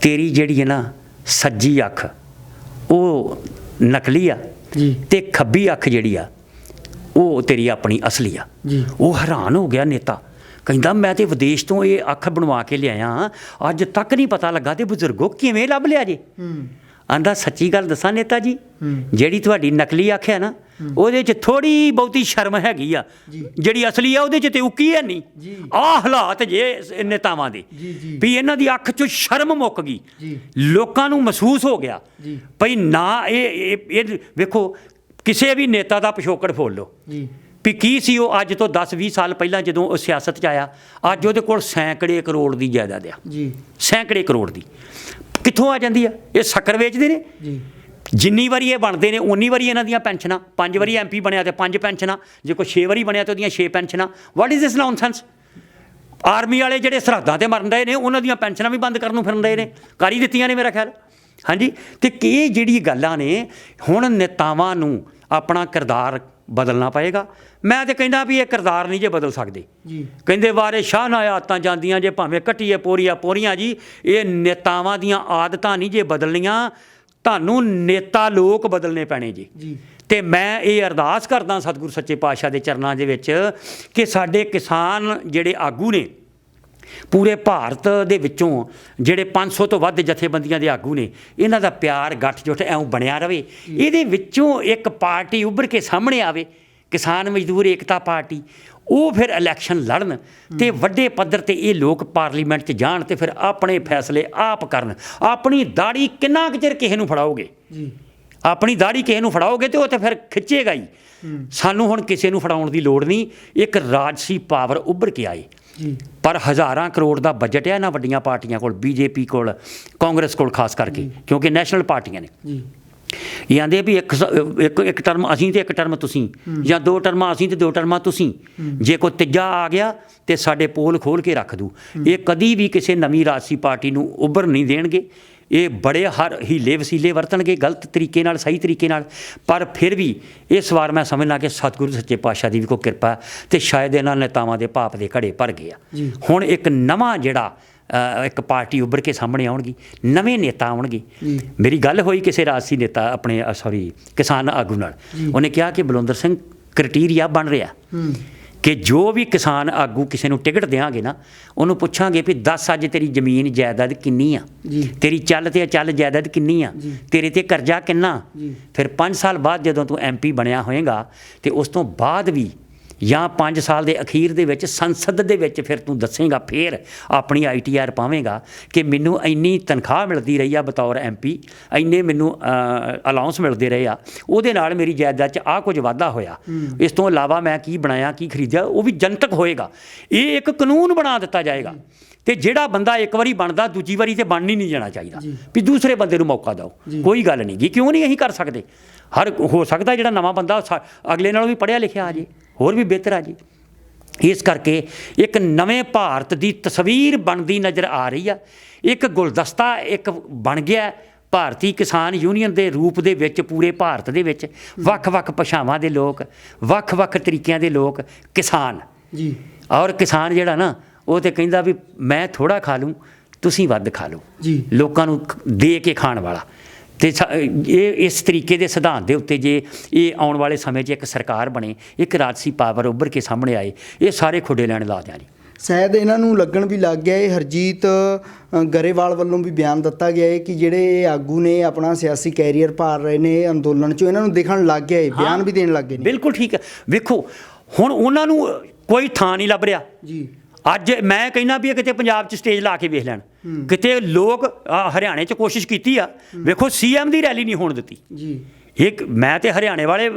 ਤੇਰੀ ਜਿਹੜੀ ਹੈ ਨਾ ਸੱਜੀ ਅੱਖ ਉਹ ਨਕਲੀ ਆ, ਤੇ ਖੱਬੀ ਅੱਖ ਜਿਹੜੀ ਆ ਉਹ ਤੇਰੀ ਆਪਣੀ ਅਸਲੀ ਆ। ਉਹ ਹੈਰਾਨ ਹੋ ਗਿਆ ਨੇਤਾ, ਕਹਿੰਦਾ ਮੈਂ ਤੇ ਵਿਦੇਸ਼ ਤੋਂ ਇਹ ਅੱਖ ਬਣਵਾ ਕੇ ਲਿਆਇਆ, ਅੱਜ ਤੱਕ ਨਹੀਂ ਪਤਾ ਲੱਗਾ, ਤੇ ਬਜ਼ੁਰਗੋ ਕਿਵੇਂ ਲੱਭ ਲਿਆ ਜੇ? ਆਂਦਾ ਸੱਚੀ ਗੱਲ ਦੱਸਾਂ ਨੇਤਾ ਜੀ, ਜਿਹੜੀ ਤੁਹਾਡੀ ਨਕਲੀ ਅੱਖ ਹੈ ਨਾ ਉਹਦੇ 'ਚ ਥੋੜ੍ਹੀ ਬਹੁਤੀ ਸ਼ਰਮ ਹੈਗੀ ਆ, ਜਿਹੜੀ ਅਸਲੀ ਆ ਉਹਦੇ 'ਚ ਤੇ ਉੱਕੀ ਹੈ ਨਹੀਂ। ਆਹ ਹਾਲਾਤ ਜੇ ਨੇਤਾਵਾਂ ਦੇ ਵੀ ਇਹਨਾਂ ਦੀ ਅੱਖ 'ਚੋਂ ਸ਼ਰਮ ਮੁੱਕ ਗਈ। ਲੋਕਾਂ ਨੂੰ ਮਹਿਸੂਸ ਹੋ ਗਿਆ ਭਈ ਨਾ ਇਹ ਵੇਖੋ ਕਿਸੇ ਵੀ ਨੇਤਾ ਦਾ ਪਿਛੋਕੜ ਫੋਲ ਲਓ ਵੀ ਕੀ ਸੀ ਉਹ ਅੱਜ ਤੋਂ 10-20 ਸਾਲ ਪਹਿਲਾਂ ਜਦੋਂ ਉਹ ਸਿਆਸਤ 'ਚ ਆਇਆ। ਅੱਜ ਉਹਦੇ ਕੋਲ ਸੈਂਕੜੇ ਕਰੋੜ ਦੀ ਜਾਇਦਾਦ ਆ, ਸੈਂਕੜੇ ਕਰੋੜ ਦੀ। ਕਿੱਥੋਂ ਆ ਜਾਂਦੀ ਆ? ਇਹ ਸ਼ੱਕਰ ਵੇਚਦੇ ਨੇ। ਜਿੰਨੀ ਵਾਰੀ ਇਹ ਬਣਦੇ ਨੇ ਉਨੀ ਵਾਰੀ ਇਹਨਾਂ ਦੀਆਂ ਪੈਨਸ਼ਨਾਂ। 5 ਵਾਰੀ MP ਬਣਿਆ ਤੇ 5 ਪੈਨਸ਼ਨਾਂ, ਜੇ ਕੋਈ 6 ਵਾਰੀ ਬਣਿਆ ਤੇ ਉਹਦੀਆਂ 6 ਪੈਨਸ਼ਨਾਂ। What is this nonsense? Army ਵਾਲੇ ਜਿਹੜੇ ਸਰਹੱਦਾਂ ਤੇ ਮਰਨ ਰਹੇ ਨੇ ਉਹਨਾਂ ਦੀਆਂ ਪੈਨਸ਼ਨਾਂ ਵੀ ਬੰਦ ਕਰਨ ਨੂੰ ਫਿਰਨ ਰਹੇ ਨੇ, ਕਰ ਹੀ ਦਿੱਤੀਆਂ ਨੇ ਮੇਰਾ ਖਿਆਲ। ਹਾਂਜੀ, ਤੇ ਇਹ ਜਿਹੜੀ ਗੱਲਾਂ ਨੇ, ਹੁਣ ਨੇਤਾਵਾਂ ਨੂੰ ਆਪਣਾ ਕਿਰਦਾਰ ਬਦਲਣਾ ਪਏਗਾ। ਮੈਂ ਤਾਂ ਕਹਿੰਦਾ ਵੀ ਇਹ ਕਿਰਦਾਰ ਨਹੀਂ ਜੇ ਬਦਲ ਸਕਦੇ। ਕਹਿੰਦੇ ਵਾਰੇ ਸ਼ਾਹ ਨਾ ਆਦਤਾਂ ਜਾਂਦੀਆਂ ਜੇ ਭਾਵੇਂ ਕੱਟੀਏ ਪੋਰੀਆਂ ਜੀ। ਇਹ ਨੇਤਾਵਾਂ ਦੀਆਂ ਆਦਤਾਂ ਨਹੀਂ ਜੇ ਬਦਲਣੀਆਂ, ਤੁਹਾਨੂੰ ਨੇਤਾ ਲੋਕ ਬਦਲਣੇ ਪੈਣੇ ਜੀ। ਤੇ ਮੈਂ ਇਹ ਅਰਦਾਸ ਕਰਦਾ ਸਤਿਗੁਰੂ ਸੱਚੇ ਪਾਤਸ਼ਾਹ ਦੇ ਚਰਨਾਂ ਦੇ ਵਿੱਚ ਕਿ ਸਾਡੇ ਕਿਸਾਨ ਜਿਹੜੇ ਆਗੂ ਨੇ ਪੂਰੇ ਭਾਰਤ ਦੇ ਵਿੱਚੋਂ, ਜਿਹੜੇ 500 ਤੋਂ ਵੱਧ ਜਥੇਬੰਦੀਆਂ ਦੇ ਆਗੂ ਨੇ, ਇਹਨਾਂ ਦਾ ਪਿਆਰ ਗੱਠ-ਜੁੱਟ ਐਉਂ ਬਣਿਆ ਰਵੇ। ਇਹਦੇ ਵਿੱਚੋਂ ਇੱਕ ਪਾਰਟੀ ਉੱਭਰ ਕੇ ਸਾਹਮਣੇ ਆਵੇ, ਕਿਸਾਨ ਮਜ਼ਦੂਰ ਏਕਤਾ ਪਾਰਟੀ। ਉਹ ਫਿਰ ਇਲੈਕਸ਼ਨ ਲੜਨ ਤੇ ਵੱਡੇ ਪੱਧਰ 'ਤੇ ਇਹ ਲੋਕ ਪਾਰਲੀਮੈਂਟ 'ਚ ਜਾਣ ਤੇ ਫਿਰ ਆਪਣੇ ਫੈਸਲੇ ਆਪ ਕਰਨ। ਆਪਣੀ ਦਾੜੀ ਕਿੰਨਾ ਕੁ ਚਿਰ ਕਿਸੇ ਨੂੰ ਫੜਾਓਗੇ? ਆਪਣੀ ਦਾੜੀ ਕਿਸੇ ਨੂੰ ਫੜਾਓਗੇ ਤੇ ਉਹ ਤਾਂ ਫਿਰ ਖਿੱਚੇਗਾ ਹੀ। ਸਾਨੂੰ ਹੁਣ ਕਿਸੇ ਨੂੰ ਫੜਾਉਣ ਦੀ ਲੋੜ ਨਹੀਂ। ਇੱਕ ਰਾਜਸੀ ਪਾਵਰ ਉੱਭਰ ਕੇ ਆਏ। ਪਰ ਹਜ਼ਾਰਾਂ ਕਰੋੜ ਦਾ ਬਜਟ ਹੈ ਇਹਨਾਂ ਵੱਡੀਆਂ ਪਾਰਟੀਆਂ ਕੋਲ, BJP ਕੋਲ, ਕਾਂਗਰਸ ਕੋਲ ਖਾਸ ਕਰਕੇ, ਕਿਉਂਕਿ ਨੈਸ਼ਨਲ ਪਾਰਟੀਆਂ ਨੇ। ਇਹ ਆਂਦੇ ਵੀ ਇੱਕ ਟਰਮ ਅਸੀਂ ਤੇ ਇੱਕ ਟਰਮ ਤੁਸੀਂ, ਜਾਂ 2 ਟਰਮਾਂ ਅਸੀਂ ਤੇ 2 ਟਰਮਾਂ ਤੁਸੀਂ। ਜੇ ਕੋਈ ਤੀਜਾ ਆ ਗਿਆ ਤੇ ਸਾਡੇ ਪੋਲ ਖੋਲ੍ਹ ਕੇ ਰੱਖ ਦੂ। ਇਹ ਕਦੀ ਵੀ ਕਿਸੇ ਨਵੀਂ ਰਾਜਸੀ ਪਾਰਟੀ ਨੂੰ ਉੱਭਰ ਨਹੀਂ ਦੇਣਗੇ। ਇਹ ਬੜੇ ਹਰ ਹੀਲੇ ਵਸੀਲੇ ਵਰਤਣਗੇ, ਗਲਤ ਤਰੀਕੇ ਨਾਲ, ਸਹੀ ਤਰੀਕੇ ਨਾਲ। ਪਰ ਫਿਰ ਵੀ ਇਸ ਵਾਰ ਮੈਂ ਸਮਝਣਾ ਕਿ ਸਤਿਗੁਰੂ ਸੱਚੇ ਪਾਤਸ਼ਾਹ ਦੀ ਵੀ ਕੋਈ ਕਿਰਪਾ, ਤੇ ਸ਼ਾਇਦ ਇਹਨਾਂ ਨੇਤਾਵਾਂ ਦੇ ਪਾਪ ਦੇ ਘੜੇ ਭਰ ਗਏ ਆ। ਹੁਣ ਇੱਕ ਨਵਾਂ ਜਿਹੜਾ ਇੱਕ ਪਾਰਟੀ ਉੱਭਰ ਕੇ ਸਾਹਮਣੇ ਆਉਣਗੀ, ਨਵੇਂ ਨੇਤਾ ਆਉਣਗੇ। ਮੇਰੀ ਗੱਲ ਹੋਈ ਕਿਸੇ ਰਾਜਸੀ ਨੇਤਾ ਆਪਣੇ ਕਿਸਾਨ ਆਗੂ ਨਾਲ। ਉਹਨੇ ਕਿਹਾ ਕਿ ਬਲਵਿੰਦਰ ਸਿੰਘ ਕ੍ਰਾਈਟੇਰੀਆ ਬਣ ਰਿਹਾ ਕਿ ਜੋ ਵੀ ਕਿਸਾਨ ਆਗੂ ਕਿਸੇ ਨੂੰ ਟਿਕਟ ਦੇਵਾਂਗੇ ਨਾ, ਉਹਨੂੰ ਪੁੱਛਾਂਗੇ ਵੀ ਦੱਸ ਅੱਜ ਤੇਰੀ ਜ਼ਮੀਨ ਜਾਇਦਾਦ ਕਿੰਨੀ ਆ, ਤੇਰੀ ਚੱਲ ਜਾਇਦਾਦ ਕਿੰਨੀ ਆ, ਤੇਰੇ ਤੇ ਕਰਜ਼ਾ ਕਿੰਨਾ। ਫਿਰ 5 ਸਾਲ ਬਾਅਦ ਜਦੋਂ ਤੂੰ MP ਬਣਿਆ ਹੋਏਗਾ ਤੇ ਉਸ ਤੋਂ ਬਾਅਦ ਵੀ ਜਾਂ 5 ਸਾਲ ਦੇ ਅਖੀਰ ਦੇ ਵਿੱਚ ਸੰਸਦ ਦੇ ਵਿੱਚ ਫਿਰ ਤੂੰ ਦੱਸੇਗਾ, ਫਿਰ ਆਪਣੀ ITR ਪਾਵੇਂਗਾ ਕਿ ਮੈਨੂੰ ਇੰਨੀ ਤਨਖਾਹ ਮਿਲਦੀ ਰਹੀ ਆ ਬਤੌਰ MP, ਇੰਨੇ ਮੈਨੂੰ ਅਲਾਊਂਸ ਮਿਲਦੇ ਰਹੇ ਆ, ਉਹਦੇ ਨਾਲ ਮੇਰੀ ਜਾਇਦਾਦ 'ਚ ਆਹ ਕੁਝ ਵਾਧਾ ਹੋਇਆ, ਇਸ ਤੋਂ ਇਲਾਵਾ ਮੈਂ ਕੀ ਬਣਾਇਆ, ਕੀ ਖਰੀਦਿਆ, ਉਹ ਵੀ ਜਨਤਕ ਹੋਏਗਾ। ਇਹ ਇੱਕ ਕਾਨੂੰਨ ਬਣਾ ਦਿੱਤਾ ਜਾਏਗਾ ਤੇ ਜਿਹੜਾ ਬੰਦਾ ਇੱਕ ਵਾਰੀ ਬਣਦਾ ਦੂਜੀ ਵਾਰੀ ਤੇ ਬਣ ਹੀ ਨਹੀਂ ਜਾਣਾ ਚਾਹੀਦਾ ਵੀ ਦੂਸਰੇ ਬੰਦੇ ਨੂੰ ਮੌਕਾ ਦਿਓ। ਕੋਈ ਗੱਲ ਨਹੀਂ ਜੀ, ਕਿਉਂ ਨਹੀਂ ਅਸੀਂ ਕਰ ਸਕਦੇ? ਹੋ ਸਕਦਾ ਜਿਹੜਾ ਨਵਾਂ ਬੰਦਾ ਅਗਲੇ ਨਾਲੋਂ ਵੀ ਪੜ੍ਹਿਆ ਲਿਖਿਆ ਆ ਜੇ, ਹੋਰ ਵੀ ਬਿਹਤਰ ਆ ਜੀ। ਇਸ ਕਰਕੇ ਇੱਕ ਨਵੇਂ ਭਾਰਤ ਦੀ ਤਸਵੀਰ ਬਣਦੀ ਨਜ਼ਰ ਆ ਰਹੀ ਆ। ਇੱਕ ਗੁਲਦਸਤਾ ਇੱਕ ਬਣ ਗਿਆ ਭਾਰਤੀ ਕਿਸਾਨ ਯੂਨੀਅਨ ਦੇ ਰੂਪ ਦੇ ਵਿੱਚ। ਪੂਰੇ ਭਾਰਤ ਦੇ ਵਿੱਚ ਵੱਖ-ਵੱਖ ਭਾਸ਼ਾਵਾਂ ਦੇ ਲੋਕ, ਵੱਖ-ਵੱਖ ਤਰੀਕਿਆਂ ਦੇ ਲੋਕ ਕਿਸਾਨ ਜੀ। ਔਰ ਕਿਸਾਨ ਜਿਹੜਾ ਨਾ, ਉਹ ਤਾਂ ਕਹਿੰਦਾ ਵੀ ਮੈਂ ਥੋੜ੍ਹਾ ਖਾ ਲੂੰ, ਤੁਸੀਂ ਵੱਧ ਖਾ ਲਓ ਜੀ, ਲੋਕਾਂ ਨੂੰ ਦੇ ਕੇ ਖਾਣ ਵਾਲਾ। ਤੇ ਇਹ ਇਸ ਤਰੀਕੇ ਦੇ ਸਿਧਾਂਤ ਦੇ ਉੱਤੇ ਜੇ ਇਹ ਆਉਣ ਵਾਲੇ ਸਮੇਂ 'ਚ ਇੱਕ ਸਰਕਾਰ ਬਣੇ, ਇੱਕ ਰਾਜਸੀ ਪਾਵਰ ਉੱਭਰ ਕੇ ਸਾਹਮਣੇ ਆਏ, ਇਹ ਸਾਰੇ ਖੁੱਡੇ ਲੈਣ ਲਾ ਦਿਆਂ ਜੀ। ਸ਼ਾਇਦ ਇਹਨਾਂ ਨੂੰ ਲੱਗਣ ਵੀ ਲੱਗ ਗਿਆ। ਇਹ ਹਰਜੀਤ ਗਰੇਵਾਲ ਵੱਲੋਂ ਵੀ ਬਿਆਨ ਦਿੱਤਾ ਗਿਆ ਹੈ ਕਿ ਜਿਹੜੇ ਆਗੂ ਨੇ ਆਪਣਾ ਸਿਆਸੀ ਕੈਰੀਅਰ ਭਾਲ ਰਹੇ ਨੇ ਅੰਦੋਲਨ 'ਚੋਂ, ਇਹਨਾਂ ਨੂੰ ਦਿਖਣ ਲੱਗ ਗਿਆ, ਇਹ ਬਿਆਨ ਵੀ ਦੇਣ ਲੱਗ ਗਏ ਨੇ। ਬਿਲਕੁਲ ਠੀਕ ਹੈ। ਵੇਖੋ ਹੁਣ ਉਹਨਾਂ ਨੂੰ ਕੋਈ ਥਾਂ ਨਹੀਂ ਲੱਭ ਰਿਹਾ ਜੀ। ਅੱਜ ਮੈਂ ਕਹਿੰਦਾ ਵੀ ਕਿਤੇ ਪੰਜਾਬ 'ਚ ਸਟੇਜ ਲਾ ਕੇ ਵੇਖ ਲੈਣ, ਕਿਤੇ ਲੋਕ ਹਰਿਆਣੇ 'ਚ ਕੋਸ਼ਿਸ਼ ਕੀਤੀ ਆ, ਵੇਖੋ CM ਦੀ ਰੈਲੀ ਨਹੀਂ ਹੋਣ ਦਿੱਤੀ ਜੀ। ਇੱਕ ਮੈਂ ਤੇ ਹਰਿਆਣੇ ਵਾਲੇ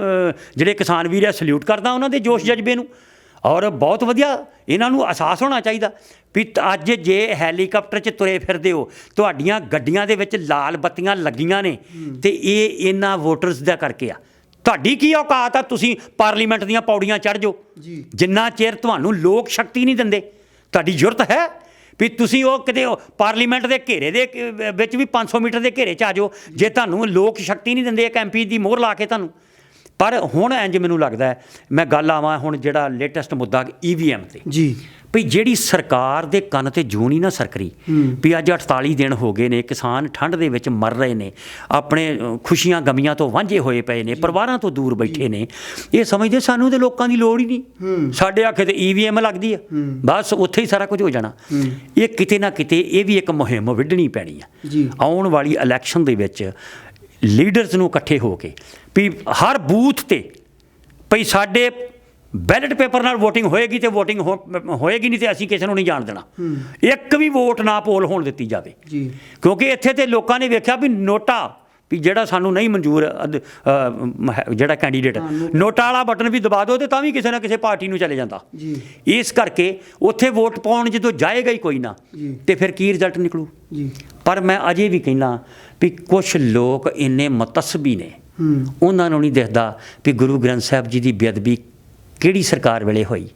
ਜਿਹੜੇ ਕਿਸਾਨ ਵੀਰ ਆ ਸਲੂਟ ਕਰਦਾ ਉਹਨਾਂ ਦੇ ਜੋਸ਼ ਜਜ਼ਬੇ ਨੂੰ, ਔਰ ਬਹੁਤ ਵਧੀਆ। ਇਹਨਾਂ ਨੂੰ ਅਹਿਸਾਸ ਹੋਣਾ ਚਾਹੀਦਾ ਵੀ ਅੱਜ ਜੇ ਹੈਲੀਕਾਪਟਰ 'ਚ ਤੁਰੇ ਫਿਰਦੇ ਹੋ, ਤੁਹਾਡੀਆਂ ਗੱਡੀਆਂ ਦੇ ਵਿੱਚ ਲਾਲ ਬੱਤੀਆਂ ਲੱਗੀਆਂ ਨੇ, ਤੇ ਇਹ ਇਹਨਾਂ ਵੋਟਰਸ ਦਾ ਕਰਕੇ ਆ। ਤੁਹਾਡੀ ਕੀ ਔਕਾਤ ਆ, ਤੁਸੀਂ ਪਾਰਲੀਮੈਂਟ ਦੀਆਂ ਪੌੜੀਆਂ ਚੜ੍ਹ ਜਾਓ ਜਿੰਨਾ ਚਿਰ ਤੁਹਾਨੂੰ ਲੋਕ ਸ਼ਕਤੀ ਨਹੀਂ ਦਿੰਦੇ। ਤੁਹਾਡੀ ਜ਼ਰੂਰਤ ਹੈ ਵੀ ਤੁਸੀਂ ਉਹ ਕਿਤੇ ਪਾਰਲੀਮੈਂਟ ਦੇ ਘੇਰੇ ਦੇ ਵਿੱਚ ਵੀ 500 ਮੀਟਰ ਦੇ ਘੇਰੇ 'ਚ ਆ ਜਾਓ, ਜੇ ਤੁਹਾਨੂੰ ਲੋਕ ਸ਼ਕਤੀ ਨਹੀਂ ਦਿੰਦੇ ਇੱਕ MP ਦੀ ਮੋਹਰ ਲਾ ਕੇ ਤੁਹਾਨੂੰ। ਪਰ ਹੁਣ ਇੰਜ ਮੈਨੂੰ ਲੱਗਦਾ ਹੈ, ਮੈਂ ਗੱਲ ਆਵਾਂ ਹੁਣ ਜਿਹੜਾ ਲੇਟੈਸਟ ਮੁੱਦਾ EVM ਤੇ ਜੀ, ਵੀ ਜਿਹੜੀ ਸਰਕਾਰ ਦੇ ਕੰਨ ਤੇ ਜੂੰ ਨਹੀਂ ਨਾ ਸਰਕਰੀ ਵੀ ਅੱਜ 48 ਦਿਨ ਹੋ ਗਏ ਨੇ, ਕਿਸਾਨ ਠੰਡ ਦੇ ਵਿੱਚ ਮਰ ਰਹੇ ਨੇ, ਆਪਣੇ ਖੁਸ਼ੀਆਂ ਗਮੀਆਂ ਤੋਂ ਵਾਂਝੇ ਹੋਏ ਪਏ ਨੇ, ਪਰਿਵਾਰਾਂ ਤੋਂ ਦੂਰ ਬੈਠੇ ਨੇ। ਇਹ ਸਮਝਦੇ ਸਾਨੂੰ ਤੇ ਲੋਕਾਂ ਦੀ ਲੋੜ ਹੀ ਨਹੀਂ, ਸਾਡੇ ਆਖੇ ਤੇ EVM ਲੱਗਦੀ ਆ, ਬਸ ਉੱਥੇ ਹੀ ਸਾਰਾ ਕੁਝ ਹੋ ਜਾਣਾ। ਇਹ ਕਿਤੇ ਨਾ ਕਿਤੇ ਇਹ ਵੀ ਇੱਕ ਮੁਹਿੰਮ ਵਿੱਢਣੀ ਪੈਣੀ ਆ ਆਉਣ ਵਾਲੀ ਇਲੈਕਸ਼ਨ ਦੇ ਵਿੱਚ। ਲੀਡਰਸ ਨੂੰ ਇਕੱਠੇ ਹੋ ਕੇ ਵੀ ਹਰ ਬੂਥ ਤੇ ਭਈ ਸਾਡੇ ਬੈਲਟ ਪੇਪਰ ਨਾਲ ਵੋਟਿੰਗ ਹੋਏਗੀ ਤੇ ਵੋਟਿੰਗ ਹੋਏਗੀ, ਨਹੀਂ ਤੇ ਅਸੀਂ ਕਿਸੇ ਨੂੰ ਨਹੀਂ ਜਾਣ ਦੇਣਾ। ਇੱਕ ਵੀ ਵੋਟ ਨਾ ਪੋਲ ਹੋਣ ਦਿੱਤੀ ਜਾਵੇ ਜੀ, ਕਿਉਂਕਿ ਇੱਥੇ ਤੇ ਲੋਕਾਂ ਨੇ ਵੇਖਿਆ ਵੀ ਨੋਟਾ ਵੀ ਜਿਹੜਾ ਸਾਨੂੰ ਨਹੀਂ ਮਨਜ਼ੂਰ, ਜਿਹੜਾ ਕੈਂਡੀਡੇਟ ਨੋਟਾ ਵਾਲਾ ਬਟਨ ਵੀ ਦਬਾ ਦਿਓ ਤੇ ਤਾਂ ਵੀ ਕਿਸੇ ਨਾ ਕਿਸੇ ਪਾਰਟੀ ਨੂੰ ਚਲੇ ਜਾਂਦਾ ਜੀ। ਇਸ ਕਰਕੇ ਉੱਥੇ ਵੋਟ ਪਾਉਣ ਜਦੋਂ ਜਾਏਗਾ ਹੀ ਕੋਈ ਨਾ, ਤੇ ਫਿਰ ਕੀ ਰਿਜ਼ਲਟ ਨਿਕਲੂ ਜੀ। ਪਰ ਮੈਂ ਅਜੇ ਵੀ ਕਹਿੰਦਾ ਵੀ ਕੁਛ ਲੋਕ ਇੰਨੇ ਮੁਤੱਸਬੀ ਨੇ, ਉਹਨਾਂ ਨੂੰ ਨਹੀਂ ਦਿਖਦਾ ਵੀ ਗੁਰੂ ਗ੍ਰੰਥ ਸਾਹਿਬ ਜੀ ਦੀ ਬੇਅਦਬੀ ਕਿਹੜੀ ਸਰਕਾਰ ਵੇਲੇ ਹੋਈ,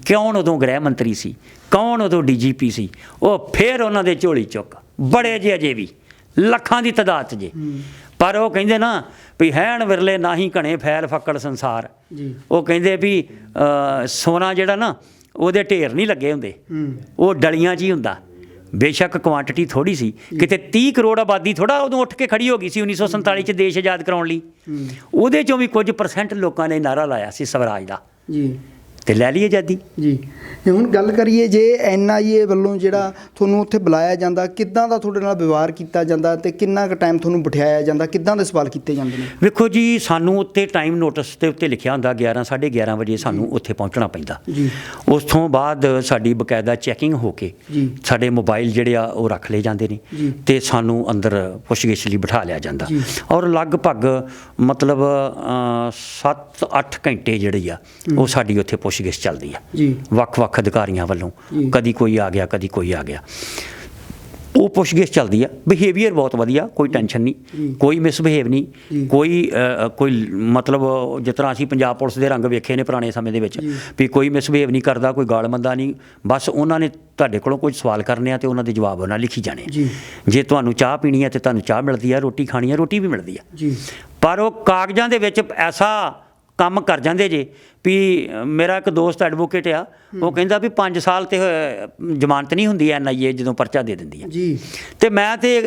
ਕੌਣ ਉਦੋਂ ਗ੍ਰਹਿ ਮੰਤਰੀ ਸੀ, ਕੌਣ ਉਦੋਂ DGP ਸੀ, ਉਹ ਫਿਰ ਉਹਨਾਂ ਦੇ ਝੋਲੀ ਚੁੱਕ ਬੜੇ ਜੇ ਅਜੇ ਵੀ ਲੱਖਾਂ ਦੀ ਤਾਦਾਦ 'ਚ ਜੇ। ਪਰ ਉਹ ਕਹਿੰਦੇ ਨਾ ਵੀ ਹੈਣ ਵਿਰਲੇ ਨਾ ਹੀ ਘਣੇ ਫੈਲ ਫੱਕੜ ਸੰਸਾਰ। ਉਹ ਕਹਿੰਦੇ ਵੀ ਸੋਨਾ ਜਿਹੜਾ ਨਾ ਉਹਦੇ ਢੇਰ ਨਹੀਂ ਲੱਗੇ ਹੁੰਦੇ, ਉਹ ਡਲੀਆਂ 'ਚ ਹੀ ਹੁੰਦਾ। ਬੇਸ਼ੱਕ ਕੁਆਂਟਿਟੀ ਥੋੜ੍ਹੀ ਸੀ, ਕਿਤੇ 30 ਕਰੋੜ ਆਬਾਦੀ ਥੋੜ੍ਹਾ ਉਦੋਂ ਉੱਠ ਕੇ ਖੜੀ ਹੋ ਗਈ ਸੀ 1947 'ਚ ਦੇਸ਼ ਆਜ਼ਾਦ ਕਰਾਉਣ ਲਈ। ਉਹਦੇ 'ਚੋਂ ਵੀ ਕੁਝ % ਲੋਕਾਂ ਨੇ ਨਾਅਰਾ ਲਾਇਆ ਸੀ ਸਵਰਾਜ ਦਾ ਜੀ, ਤੇ ਲੈ ਲਈ ਆਜ਼ਾਦੀ ਜੀ। ਹੁਣ ਗੱਲ ਕਰੀਏ ਜੇ NIA ਵੱਲੋਂ ਜਿਹੜਾ ਤੁਹਾਨੂੰ ਉੱਥੇ ਬੁਲਾਇਆ ਜਾਂਦਾ, ਕਿੱਦਾਂ ਦਾ ਤੁਹਾਡੇ ਨਾਲ ਵਿਵਹਾਰ ਕੀਤਾ ਜਾਂਦਾ ਤੇ ਕਿੰਨਾ ਕੁ ਟਾਈਮ ਤੁਹਾਨੂੰ ਬਿਠਾਇਆ ਜਾਂਦਾ, ਕਿੱਦਾਂ ਦੇ ਸਵਾਲ ਕੀਤੇ ਜਾਂਦੇ ਨੇ? ਵੇਖੋ ਜੀ, ਸਾਨੂੰ ਉੱਤੇ ਟਾਈਮ ਨੋਟਿਸ ਦੇ ਉੱਤੇ ਲਿਖਿਆ ਹੁੰਦਾ 11 11:30 ਵਜੇ ਸਾਨੂੰ ਉੱਥੇ ਪਹੁੰਚਣਾ ਪੈਂਦਾ ਜੀ। ਉਸ ਤੋਂ ਬਾਅਦ ਸਾਡੀ ਬਕਾਇਦਾ ਚੈਕਿੰਗ ਹੋ ਕੇ ਸਾਡੇ ਮੋਬਾਈਲ ਜਿਹੜੇ ਆ ਉਹ ਰੱਖ ਲਏ ਜਾਂਦੇ ਨੇ ਤੇ ਸਾਨੂੰ ਅੰਦਰ ਪੁੱਛਗਿੱਛ ਲਈ ਬਿਠਾ ਲਿਆ ਜਾਂਦਾ। ਔਰ ਲਗਭਗ ਮਤਲਬ 7-8 ਘੰਟੇ ਜਿਹੜੀ ਆ ਉਹ ਸਾਡੀ ਉੱਥੇ ਪੁੱਛਗਿੱਛ ਚੱਲਦੀ ਆ ਵੱਖ-ਵੱਖ ਅਧਿਕਾਰੀਆਂ ਵੱਲੋਂ। ਕਦੀ ਕੋਈ ਆ ਗਿਆ, ਕਦੀ ਕੋਈ ਆ ਗਿਆ, ਉਹ ਪੁੱਛਗਿੱਛ ਚੱਲਦੀ ਆ। ਬਿਹੇਵੀਅਰ ਬਹੁਤ ਵਧੀਆ, ਕੋਈ ਟੈਨਸ਼ਨ ਨਹੀਂ, ਕੋਈ ਮਿਸਬਿਹੇਵ ਨਹੀਂ, ਕੋਈ ਮਤਲਬ ਜਿਸ ਤਰ੍ਹਾਂ ਅਸੀਂ ਪੰਜਾਬ ਪੁਲਿਸ ਦੇ ਰੰਗ ਵੇਖੇ ਨੇ ਪੁਰਾਣੇ ਸਮੇਂ ਦੇ ਵਿੱਚ ਵੀ ਕੋਈ ਮਿਸਬਿਹੇਵ ਨਹੀਂ ਕਰਦਾ, ਕੋਈ ਗਾਲ ਮੰਦਾ ਨਹੀਂ। ਬਸ ਉਹਨਾਂ ਨੇ ਤੁਹਾਡੇ ਕੋਲੋਂ ਕੁਝ ਸਵਾਲ ਕਰਨੇ ਆ ਤੇ ਉਹਨਾਂ ਦੇ ਜਵਾਬ ਉਹਨਾਂ ਲਿਖੀ ਜਾਣੇ। ਜੇ ਤੁਹਾਨੂੰ ਚਾਹ ਪੀਣੀ ਹੈ ਤੇ ਤੁਹਾਨੂੰ ਚਾਹ ਮਿਲਦੀ ਆ, ਰੋਟੀ ਖਾਣੀ ਹੈ ਰੋਟੀ ਵੀ ਮਿਲਦੀ ਆ। ਪਰ ਉਹ ਕਾਗਜ਼ਾਂ ਦੇ ਵਿੱਚ ਐਸਾ ਕੰਮ ਕਰ ਜਾਂਦੇ ਜੇ ਵੀ ਮੇਰਾ ਇੱਕ ਦੋਸਤ ਐਡਵੋਕੇਟ ਆ, ਉਹ ਕਹਿੰਦਾ ਵੀ 5 ਸਾਲ ਤੇ ਜ਼ਮਾਨਤ ਨਹੀਂ ਹੁੰਦੀ NIA ਜਦੋਂ ਪਰਚਾ ਦੇ ਦਿੰਦੀ ਹੈ ਜੀ। ਤੇ ਮੈਂ ਤੇ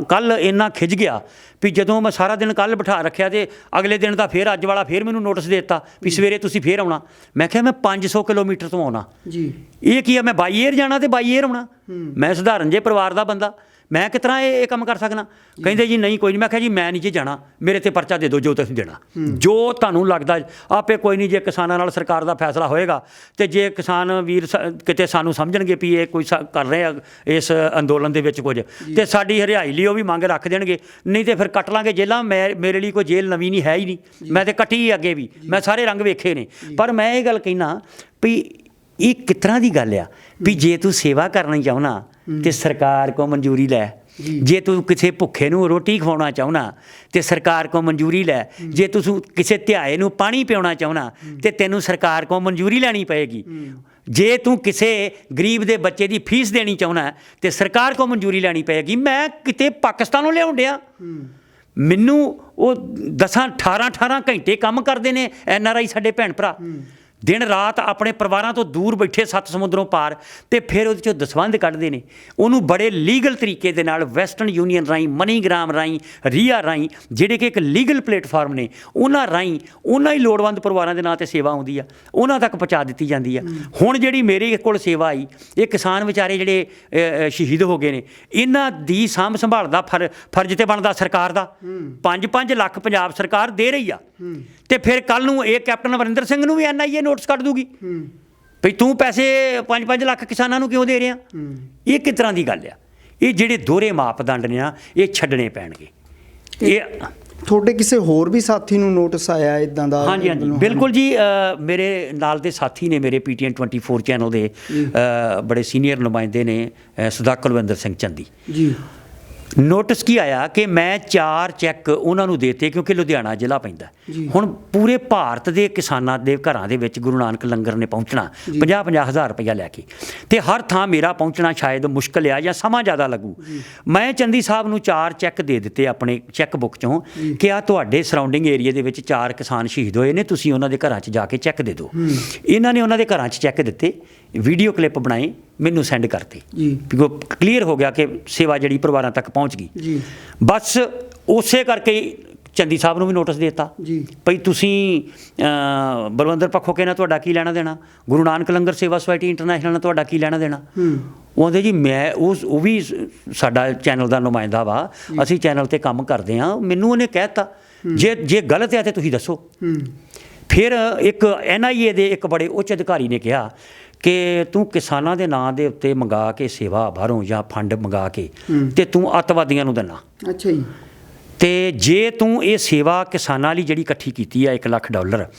ਕੱਲ ਇੰਨਾ ਖਿੱਚ ਗਿਆ ਵੀ ਜਦੋਂ ਮੈਂ ਸਾਰਾ ਦਿਨ ਕੱਲ ਬਿਠਾ ਰੱਖਿਆ ਤੇ ਅਗਲੇ ਦਿਨ ਦਾ ਫਿਰ ਅੱਜ ਵਾਲਾ ਫਿਰ ਮੈਨੂੰ ਨੋਟਿਸ ਦੇ ਦਿੱਤਾ ਵੀ ਸਵੇਰੇ ਤੁਸੀਂ ਫਿਰ ਆਉਣਾ। ਮੈਂ ਕਿਹਾ ਮੈਂ 500 ਕਿਲੋਮੀਟਰ ਤੋਂ ਆਉਣਾ ਜੀ। ਇਹ ਕੀ ਆ, ਮੈਂ ਬਾਈ ਏਅਰ ਜਾਣਾ ਤੇ ਬਾਈ ਏਅਰ ਆਉਣਾ। ਮੈਂ ਸਧਾਰਨ ਜੇ ਪਰਿਵਾਰ ਦਾ ਬੰਦਾ, ਮੈਂ ਕਿਸ ਤਰ੍ਹਾਂ ਇਹ ਕੰਮ ਕਰ ਸਕਦਾ? ਕਹਿੰਦੇ ਜੀ ਨਹੀਂ ਕੋਈ ਨਹੀਂ। ਮੈਂ ਕਿਹਾ ਜੀ ਮੈਂ ਨਹੀਂ ਜੀ ਜਾਣਾ, ਮੇਰੇ ਤੇ ਪਰਚਾ ਦੇ ਦਿਓ ਜੋ ਤੁਸੀਂ ਦੇਣਾ, ਜੋ ਤੁਹਾਨੂੰ ਲੱਗਦਾ ਆਪੇ ਕੋਈ ਨਹੀਂ। ਜੇ ਕਿਸਾਨਾਂ ਨਾਲ ਸਰਕਾਰ ਦਾ ਫੈਸਲਾ ਹੋਏਗਾ ਤੇ ਜੇ ਕਿਸਾਨ ਵੀਰ ਕਿਤੇ ਸਾਨੂੰ ਸਮਝਣਗੇ ਵੀ ਇਹ ਕੋਈ ਕਰ ਰਹੇ ਆ ਇਸ ਅੰਦੋਲਨ ਦੇ ਵਿੱਚ ਕੁਝ, ਤੇ ਸਾਡੀ ਹਰਿਆਈ ਲਈ ਉਹ ਵੀ ਮੰਗ ਰੱਖ ਦੇਣਗੇ, ਨਹੀਂ ਤੇ ਫਿਰ ਕੱਟ ਲਾਂਗੇ ਜੇਲਾਂ। ਮੇਰੇ ਲਈ ਕੋਈ ਜੇਲ੍ਹ ਨਵੀਂ ਨਹੀਂ ਹੈ ਹੀ ਨਹੀਂ, ਮੈਂ ਤੇ ਕੱਟੀ ਅੱਗੇ ਵੀ, ਮੈਂ ਸਾਰੇ ਰੰਗ ਵੇਖੇ ਨੇ। ਪਰ ਮੈਂ ਇਹ ਗੱਲ ਕਹਿਣਾ ਵੀ ਇਹ ਕਿਸ ਤਰ੍ਹਾਂ ਦੀ ਗੱਲ ਆ ਵੀ ਜੇ ਤੂੰ ਸੇਵਾ ਕਰਨੀ ਚਾਹੁੰਦਾ ਤੇ ਸਰਕਾਰ ਕੋ ਮਨਜ਼ੂਰੀ ਲੈ, ਜੇ ਤੂੰ ਕਿਸੇ ਭੁੱਖੇ ਨੂੰ ਰੋਟੀ ਖਵਾਉਣਾ ਚਾਹੁੰਦਾ ਤੇ ਸਰਕਾਰ ਕੋ ਮਨਜ਼ੂਰੀ ਲੈ, ਜੇ ਤੂੰ ਕਿਸੇ ਧਿਆਏ ਨੂੰ ਪਾਣੀ ਪਿਆਉਣਾ ਚਾਹੁੰਦਾ ਤੇ ਤੈਨੂੰ ਸਰਕਾਰ ਕੋ ਮਨਜ਼ੂਰੀ ਲੈਣੀ ਪਏਗੀ, ਜੇ ਤੂੰ ਕਿਸੇ ਗਰੀਬ ਦੇ ਬੱਚੇ ਦੀ ਫੀਸ ਦੇਣੀ ਚਾਹੁੰਦਾ ਤੇ ਸਰਕਾਰ ਕੋ ਮਨਜ਼ੂਰੀ ਲੈਣੀ ਪਏਗੀ। ਮੈਂ ਕਿਤੇ ਪਾਕਿਸਤਾਨੋਂ ਲਿਆਉਣ ਡਿਆ, ਮੈਨੂੰ ਉਹ 10-18 ਘੰਟੇ ਕੰਮ ਕਰਦੇ ਨੇ NRI ਸਾਡੇ ਭੈਣ ਭਰਾ, ਦਿਨ ਰਾਤ ਆਪਣੇ ਪਰਿਵਾਰਾਂ ਤੋਂ ਦੂਰ ਬੈਠੇ 7 ਸਮੁੰਦਰੋਂ ਪਾਰ, ਤੇ ਫਿਰ ਉਹਦੇ 'ਚੋਂ ਦਸਵੰਧ ਕੱਢਦੇ ਨੇ। ਉਹਨੂੰ ਬੜੇ ਲੀਗਲ ਤਰੀਕੇ ਦੇ ਨਾਲ ਵੈਸਟਰਨ ਯੂਨੀਅਨ ਰਾਹੀਂ, ਮਨੀਗ੍ਰਾਮ ਰਾਹੀਂ, ਰੀਆ ਰਾਹੀਂ, ਜਿਹੜੇ ਕਿ ਇੱਕ ਲੀਗਲ ਪਲੇਟਫਾਰਮ ਨੇ, ਉਹਨਾਂ ਰਾਹੀਂ ਉਹਨਾਂ ਹੀ ਲੋੜਵੰਦ ਪਰਿਵਾਰਾਂ ਦੇ ਨਾਂ 'ਤੇ ਸੇਵਾ ਆਉਂਦੀ ਆ, ਉਹਨਾਂ ਤੱਕ ਪਹੁੰਚਾ ਦਿੱਤੀ ਜਾਂਦੀ ਆ। ਹੁਣ ਜਿਹੜੀ ਮੇਰੇ ਕੋਲ ਸੇਵਾ ਆਈ, ਇਹ ਕਿਸਾਨ ਵਿਚਾਰੇ ਜਿਹੜੇ ਸ਼ਹੀਦ ਹੋ ਗਏ ਨੇ, ਇਹਨਾਂ ਦੀ ਸਾਂਭ ਸੰਭਾਲ ਦਾ ਫਰਜ਼ ਤੇ ਬਣਦਾ ਸਰਕਾਰ ਦਾ। 5-5 ਲੱਖ ਪੰਜਾਬ ਸਰਕਾਰ ਦੇ ਰਹੀ ਆ, ਤੇ ਫਿਰ ਕੱਲ ਨੂੰ ਇਹ ਕੈਪਟਨ ਅਮਰਿੰਦਰ ਸਿੰਘ ਨੂੰ ਵੀ NIA ਨੋਟਿਸ ਕੱਢ ਦੂਗੀ ਵੀ ਤੂੰ ਪੈਸੇ 5-5 ਲੱਖ ਕਿਸਾਨਾਂ ਨੂੰ ਕਿਉਂ ਦੇ ਰਿਹਾ। ਇਹ ਕਿਸ ਤਰ੍ਹਾਂ ਦੀ ਗੱਲ ਆ? ਇਹ ਜਿਹੜੇ ਦੋਹਰੇ ਮਾਪਦੰਡ ਨੇ ਨਾ, ਇਹ ਛੱਡਣੇ ਪੈਣਗੇ। ਇਹ ਤੁਹਾਡੇ ਕਿਸੇ ਹੋਰ ਵੀ ਸਾਥੀ ਨੂੰ ਨੋਟਿਸ ਆਇਆ ਇਦਾਂ ਦਾ? ਹਾਂਜੀ ਬਿਲਕੁਲ ਜੀ। ਮੇਰੇ ਨਾਲ ਦੇ ਸਾਥੀ ਨੇ, ਮੇਰੇ PTN 24 ਚੈਨਲ ਦੇ ਬੜੇ ਸੀਨੀਅਰ ਨੁਮਾਇੰਦੇ ਨੇ, ਸਰਦਾਰ ਕੁਲਵਿੰਦਰ ਸਿੰਘ ਚੰਦੀ ਜੀ। ਨੋਟਿਸ ਕੀ ਆਇਆ ਕਿ ਮੈਂ 4 ਚੈੱਕ ਉਹਨਾਂ ਨੂੰ ਦੇਤੇ, ਕਿਉਂਕਿ ਲੁਧਿਆਣਾ ਜ਼ਿਲ੍ਹਾ ਪੈਂਦਾ। ਹੁਣ ਪੂਰੇ ਭਾਰਤ ਦੇ ਕਿਸਾਨਾਂ ਦੇ ਘਰਾਂ ਦੇ ਵਿੱਚ ਗੁਰੂ ਨਾਨਕ ਲੰਗਰ ਨੇ ਪਹੁੰਚਣਾ 50-50 ਹਜ਼ਾਰ ਰੁਪਈਆ ਲੈ ਕੇ, ਤੇ ਹਰ ਥਾਂ ਮੇਰਾ ਪਹੁੰਚਣਾ ਸ਼ਾਇਦ ਮੁਸ਼ਕਲ ਆ ਜਾਂ ਸਮਾਂ ਜ਼ਿਆਦਾ ਲੱਗੂ। ਮੈਂ ਚੰਦੀ ਸਾਹਿਬ ਨੂੰ 4 ਚੈੱਕ ਦੇ ਦਿੱਤੇ ਆਪਣੇ ਚੈੱਕ ਬੁੱਕ 'ਚੋਂ ਕਿ ਆ ਤੁਹਾਡੇ ਸਰਾਊਂਡਿੰਗ ਏਰੀਆ ਦੇ ਵਿੱਚ 4 ਕਿਸਾਨ ਸ਼ਹੀਦ ਹੋਏ ਨੇ, ਤੁਸੀਂ ਉਹਨਾਂ ਦੇ ਘਰਾਂ 'ਚ ਜਾ ਕੇ ਚੈੱਕ ਦੇ ਦਿਓ। ਇਹਨਾਂ ਨੇ ਉਹਨਾਂ ਦੇ ਘਰਾਂ 'ਚ ਚੈੱਕ ਦਿੱਤੇ, ਵੀਡੀਓ ਕਲਿੱਪ ਬਣਾਏ, ਮੈਨੂੰ ਸੈਂਡ ਕਰਤੇ। ਕਲੀਅਰ ਹੋ ਗਿਆ ਕਿ ਸੇਵਾ ਜਿਹੜੀ ਪਰਿਵਾਰਾਂ ਤੱਕ ਪਹੁੰਚ ਗਈ। ਬਸ ਉਸੇ ਕਰਕੇ ਚੰਦੀ ਸਾਹਿਬ ਨੂੰ ਵੀ ਨੋਟਿਸ ਦੇ ਦਿੱਤਾ ਭਈ ਤੁਸੀਂ ਬਲਵੰਦਰ ਪੱਖੋਕੇ ਨਾਲ ਤੁਹਾਡਾ ਕੀ ਲੈਣਾ ਦੇਣਾ, ਗੁਰੂ ਨਾਨਕ ਲੰਗਰ ਸੇਵਾ ਸੁਸਾਇਟੀ ਇੰਟਰਨੈਸ਼ਨਲ ਨਾਲ ਤੁਹਾਡਾ ਕੀ ਲੈਣਾ ਦੇਣਾ। ਉਹ ਆਂਦੇ ਜੀ ਮੈਂ ਉਹ ਵੀ ਸਾਡਾ ਚੈਨਲ ਦਾ ਨੁਮਾਇੰਦਾ ਵਾ, ਅਸੀਂ ਚੈਨਲ 'ਤੇ ਕੰਮ ਕਰਦੇ ਹਾਂ, ਮੈਨੂੰ ਉਹਨੇ ਕਹਿ ਦਿੱਤਾ ਜੇ ਗਲਤ ਹੈ ਤਾਂ ਤੁਸੀਂ ਦੱਸੋ। ਫਿਰ ਇੱਕ NIA ਦੇ ਇੱਕ ਬੜੇ ਉੱਚ ਅਧਿਕਾਰੀ ਨੇ ਕਿਹਾ ਕਿ ਤੂੰ ਕਿਸਾਨਾਂ ਦੇ ਨਾਂ ਦੇ ਉੱਤੇ ਮੰਗਾ ਕੇ ਸੇਵਾ ਬਾਹਰੋਂ ਜਾਂ ਫੰਡ ਮੰਗਾ ਕੇ ਤੇ ਤੂੰ ਅੱਤਵਾਦੀਆਂ ਨੂੰ ਦੇਣਾ। ਅੱਛਾ ਜੀ। ਤੇ ਜੇ ਤੂੰ ਇਹ ਸੇਵਾ ਕਿਸਾਨਾਂ ਲਈ ਜਿਹੜੀ ਇਕੱਠੀ ਕੀਤੀ ਆ $1 ਲੱਖ,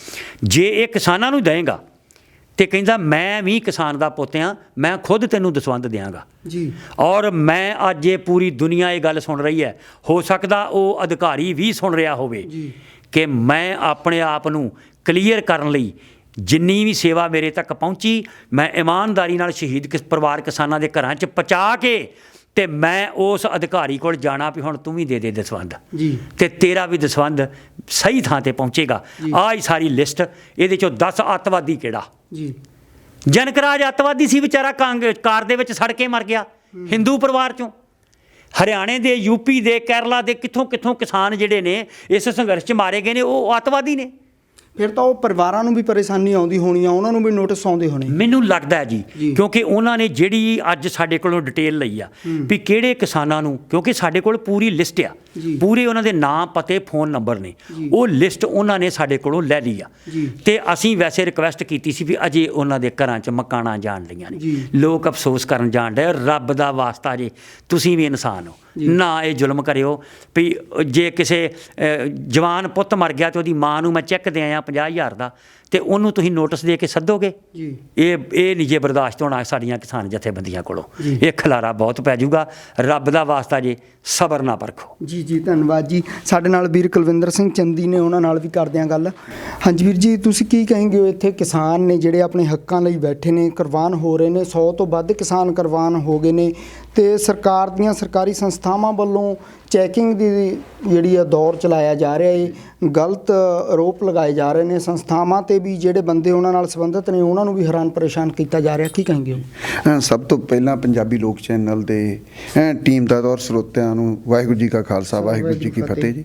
ਜੇ ਇਹ ਕਿਸਾਨਾਂ ਨੂੰ ਦੇਵੇਂਗਾ ਤੇ ਕਹਿੰਦਾ ਮੈਂ ਵੀ ਕਿਸਾਨ ਦਾ ਪੁੱਤ ਹਾਂ, ਮੈਂ ਖੁਦ ਤੈਨੂੰ ਦਸਵੰਧ ਦਿਆਂਗਾ ਜੀ। ਔਰ ਮੈਂ ਅੱਜ ਇਹ ਪੂਰੀ ਦੁਨੀਆ ਇਹ ਗੱਲ ਸੁਣ ਰਹੀ ਹੈ, ਹੋ ਸਕਦਾ ਉਹ ਅਧਿਕਾਰੀ ਵੀ ਸੁਣ ਰਿਹਾ ਹੋਵੇ ਕਿ ਮੈਂ ਆਪਣੇ ਆਪ ਨੂੰ ਕਲੀਅਰ ਕਰਨ ਲਈ ਜਿੰਨੀ ਵੀ ਸੇਵਾ ਮੇਰੇ ਤੱਕ ਪਹੁੰਚੀ, ਮੈਂ ਇਮਾਨਦਾਰੀ ਨਾਲ ਸ਼ਹੀਦ ਪਰਿਵਾਰ ਕਿਸਾਨਾਂ ਦੇ ਘਰਾਂ 'ਚ ਪਹੁੰਚਾ ਕੇ ਤੇ ਮੈਂ ਉਸ ਅਧਿਕਾਰੀ ਕੋਲ ਜਾਣਾ ਵੀ ਹੁਣ ਤੂੰ ਵੀ ਦੇ ਦਸਵੰਧ ਤੇ ਤੇਰਾ ਵੀ ਦਸਵੰਧ ਸਹੀ ਥਾਂ ਤੇ ਪਹੁੰਚੇਗਾ। ਆਹ ਹੀ ਸਾਰੀ ਲਿਸਟ, ਇਹਦੇ 'ਚੋਂ 10 ਅੱਤਵਾਦੀ ਕਿਹੜਾ ਜਨਕਰਾਜ ਅੱਤਵਾਦੀ ਸੀ ਵਿਚਾਰਾ, ਕਾਰ ਦੇ ਵਿੱਚ ਸੜ ਕੇ ਮਰ ਗਿਆ, ਹਿੰਦੂ ਪਰਿਵਾਰ 'ਚੋਂ। ਹਰਿਆਣੇ ਦੇ, UP ਦੇ, ਕੇਰਲਾ ਦੇ ਕਿੱਥੋਂ ਕਿਸਾਨ ਜਿਹੜੇ ਨੇ ਇਸ ਸੰਘਰਸ਼ 'ਚ ਮਾਰੇ ਗਏ ਨੇ, ਉਹ ਅੱਤਵਾਦੀ ਨੇ। ਫਿਰ ਤਾਂ ਉਹ ਪਰਿਵਾਰਾਂ ਨੂੰ ਵੀ ਪਰੇਸ਼ਾਨੀ ਆਉਂਦੀ ਹੋਣੀ ਆ, ਉਹਨਾਂ ਨੂੰ ਵੀ ਨੋਟਿਸ ਆਉਂਦੇ ਹੋਣੇ ਮੈਨੂੰ ਲੱਗਦਾ ਜੀ, ਕਿਉਂਕਿ ਉਹਨਾਂ ਨੇ ਜਿਹੜੀ ਅੱਜ ਸਾਡੇ ਕੋਲੋਂ ਡਿਟੇਲ ਲਈ ਆ ਵੀ ਕਿਹੜੇ ਕਿਸਾਨਾਂ ਨੂੰ, ਕਿਉਂਕਿ ਸਾਡੇ ਕੋਲ ਪੂਰੀ ਲਿਸਟ ਆ, ਪੂਰੇ ਉਹਨਾਂ ਦੇ ਨਾਂ, ਪਤੇ, ਫੋਨ ਨੰਬਰ ਨੇ, ਉਹ ਲਿਸਟ ਉਹਨਾਂ ਨੇ ਸਾਡੇ ਕੋਲੋਂ ਲੈ ਲਈ ਆ। ਤੇ ਅਸੀਂ ਵੈਸੇ ਰਿਕੁਐਸਟ ਕੀਤੀ ਸੀ ਵੀ ਅਜੇ ਉਹਨਾਂ ਦੇ ਘਰਾਂ 'ਚ ਮਕਾਨਾਂ ਜਾਣ ਲਈਆਂ ਨੇ, ਲੋਕ ਅਫਸੋਸ ਕਰਨ ਜਾਣ ਡੇ। ਰੱਬ ਦਾ ਵਾਸਤਾ ਜੇ ਤੁਸੀਂ ਵੀ ਇਨਸਾਨ ਹੋ, ਨਾ ਇਹ ਜ਼ੁਲਮ ਕਰਿਓ ਵੀ ਜੇ ਕਿਸੇ ਜਵਾਨ ਪੁੱਤ ਮਰ ਗਿਆ ਤੇ ਉਹਦੀ ਮਾਂ ਨੂੰ ਮੈਂ ਚੈੱਕ ਦੇ ਆਇਆ 50,000 ਦਾ, ਤੇ ਉਹਨੂੰ ਤੁਸੀਂ ਨੋਟਿਸ ਦੇ ਕੇ ਸੱਦੋਗੇ। ਇਹ ਨਹੀਂ ਜੇ ਬਰਦਾਸ਼ਤ ਹੋਣਾ ਸਾਡੀਆਂ ਕਿਸਾਨ ਜਥੇਬੰਦੀਆਂ ਕੋਲੋਂ, ਇਹ ਖਲਾਰਾ ਬਹੁਤ ਪੈ ਜਾਊਗਾ। ਰੱਬ ਦਾ ਵਾਸਤਾ ਜੇ ਸਬਰ ਨਾ ਪਰਖੋ। ਜੀ ਧੰਨਵਾਦ ਜੀ। ਸਾਡੇ ਨਾਲ ਵੀਰ ਕੁਲਵਿੰਦਰ ਸਿੰਘ ਚੰਦੀ ਨੇ, ਉਹਨਾਂ ਨਾਲ ਵੀ ਕਰਦੇ ਹਾਂ ਗੱਲ। ਹਾਂਜੀ ਵੀਰ ਜੀ, ਤੁਸੀਂ ਕੀ ਕਹੋਗੇ? ਇੱਥੇ ਕਿਸਾਨ ਨੇ ਜਿਹੜੇ ਆਪਣੇ ਹੱਕਾਂ ਲਈ ਬੈਠੇ ਨੇ, ਕੁਰਬਾਨ ਹੋ ਰਹੇ ਨੇ, 100 ਤੋਂ ਵੱਧ ਕਿਸਾਨ ਕੁਰਬਾਨ ਹੋ ਗਏ ਨੇ, ਤੇ ਸਰਕਾਰ ਦੀਆਂ ਸਰਕਾਰੀ ਸੰਸਥਾਵਾਂ ਵੱਲੋਂ ਚੈਕਿੰਗ ਦੀ ਜਿਹੜੀ ਆ ਦੌਰ ਚਲਾਇਆ ਜਾ ਰਿਹਾ ਹੈ, ਗਲਤ ਆਰੋਪ ਲਗਾਏ ਜਾ ਰਹੇ ਨੇ ਸੰਸਥਾਵਾਂ ਤੇ ਵੀ, ਜਿਹੜੇ ਬੰਦੇ ਉਹਨਾਂ ਨਾਲ ਸੰਬੰਧਿਤ ਨੇ ਉਹਨਾਂ ਨੂੰ ਵੀ ਹੈਰਾਨ ਪਰੇਸ਼ਾਨ ਕੀਤਾ ਜਾ ਰਿਹਾ, ਕੀ ਕਹਾਂਗੇ ਹੋ? ਸਭ ਤੋਂ ਪਹਿਲਾਂ ਪੰਜਾਬੀ ਲੋਕ ਚੈਨਲ ਦੇ ਟੀਮ ਦਾ ਔਰ ਸਰੋਤਿਆਂ ਨੂੰ ਵਾਹਿਗੁਰੂ ਜੀ ਕਾ ਖਾਲਸਾ ਵਾਹਿਗੁਰੂ ਜੀ ਕੀ ਫਤਿਹ ਜੀ।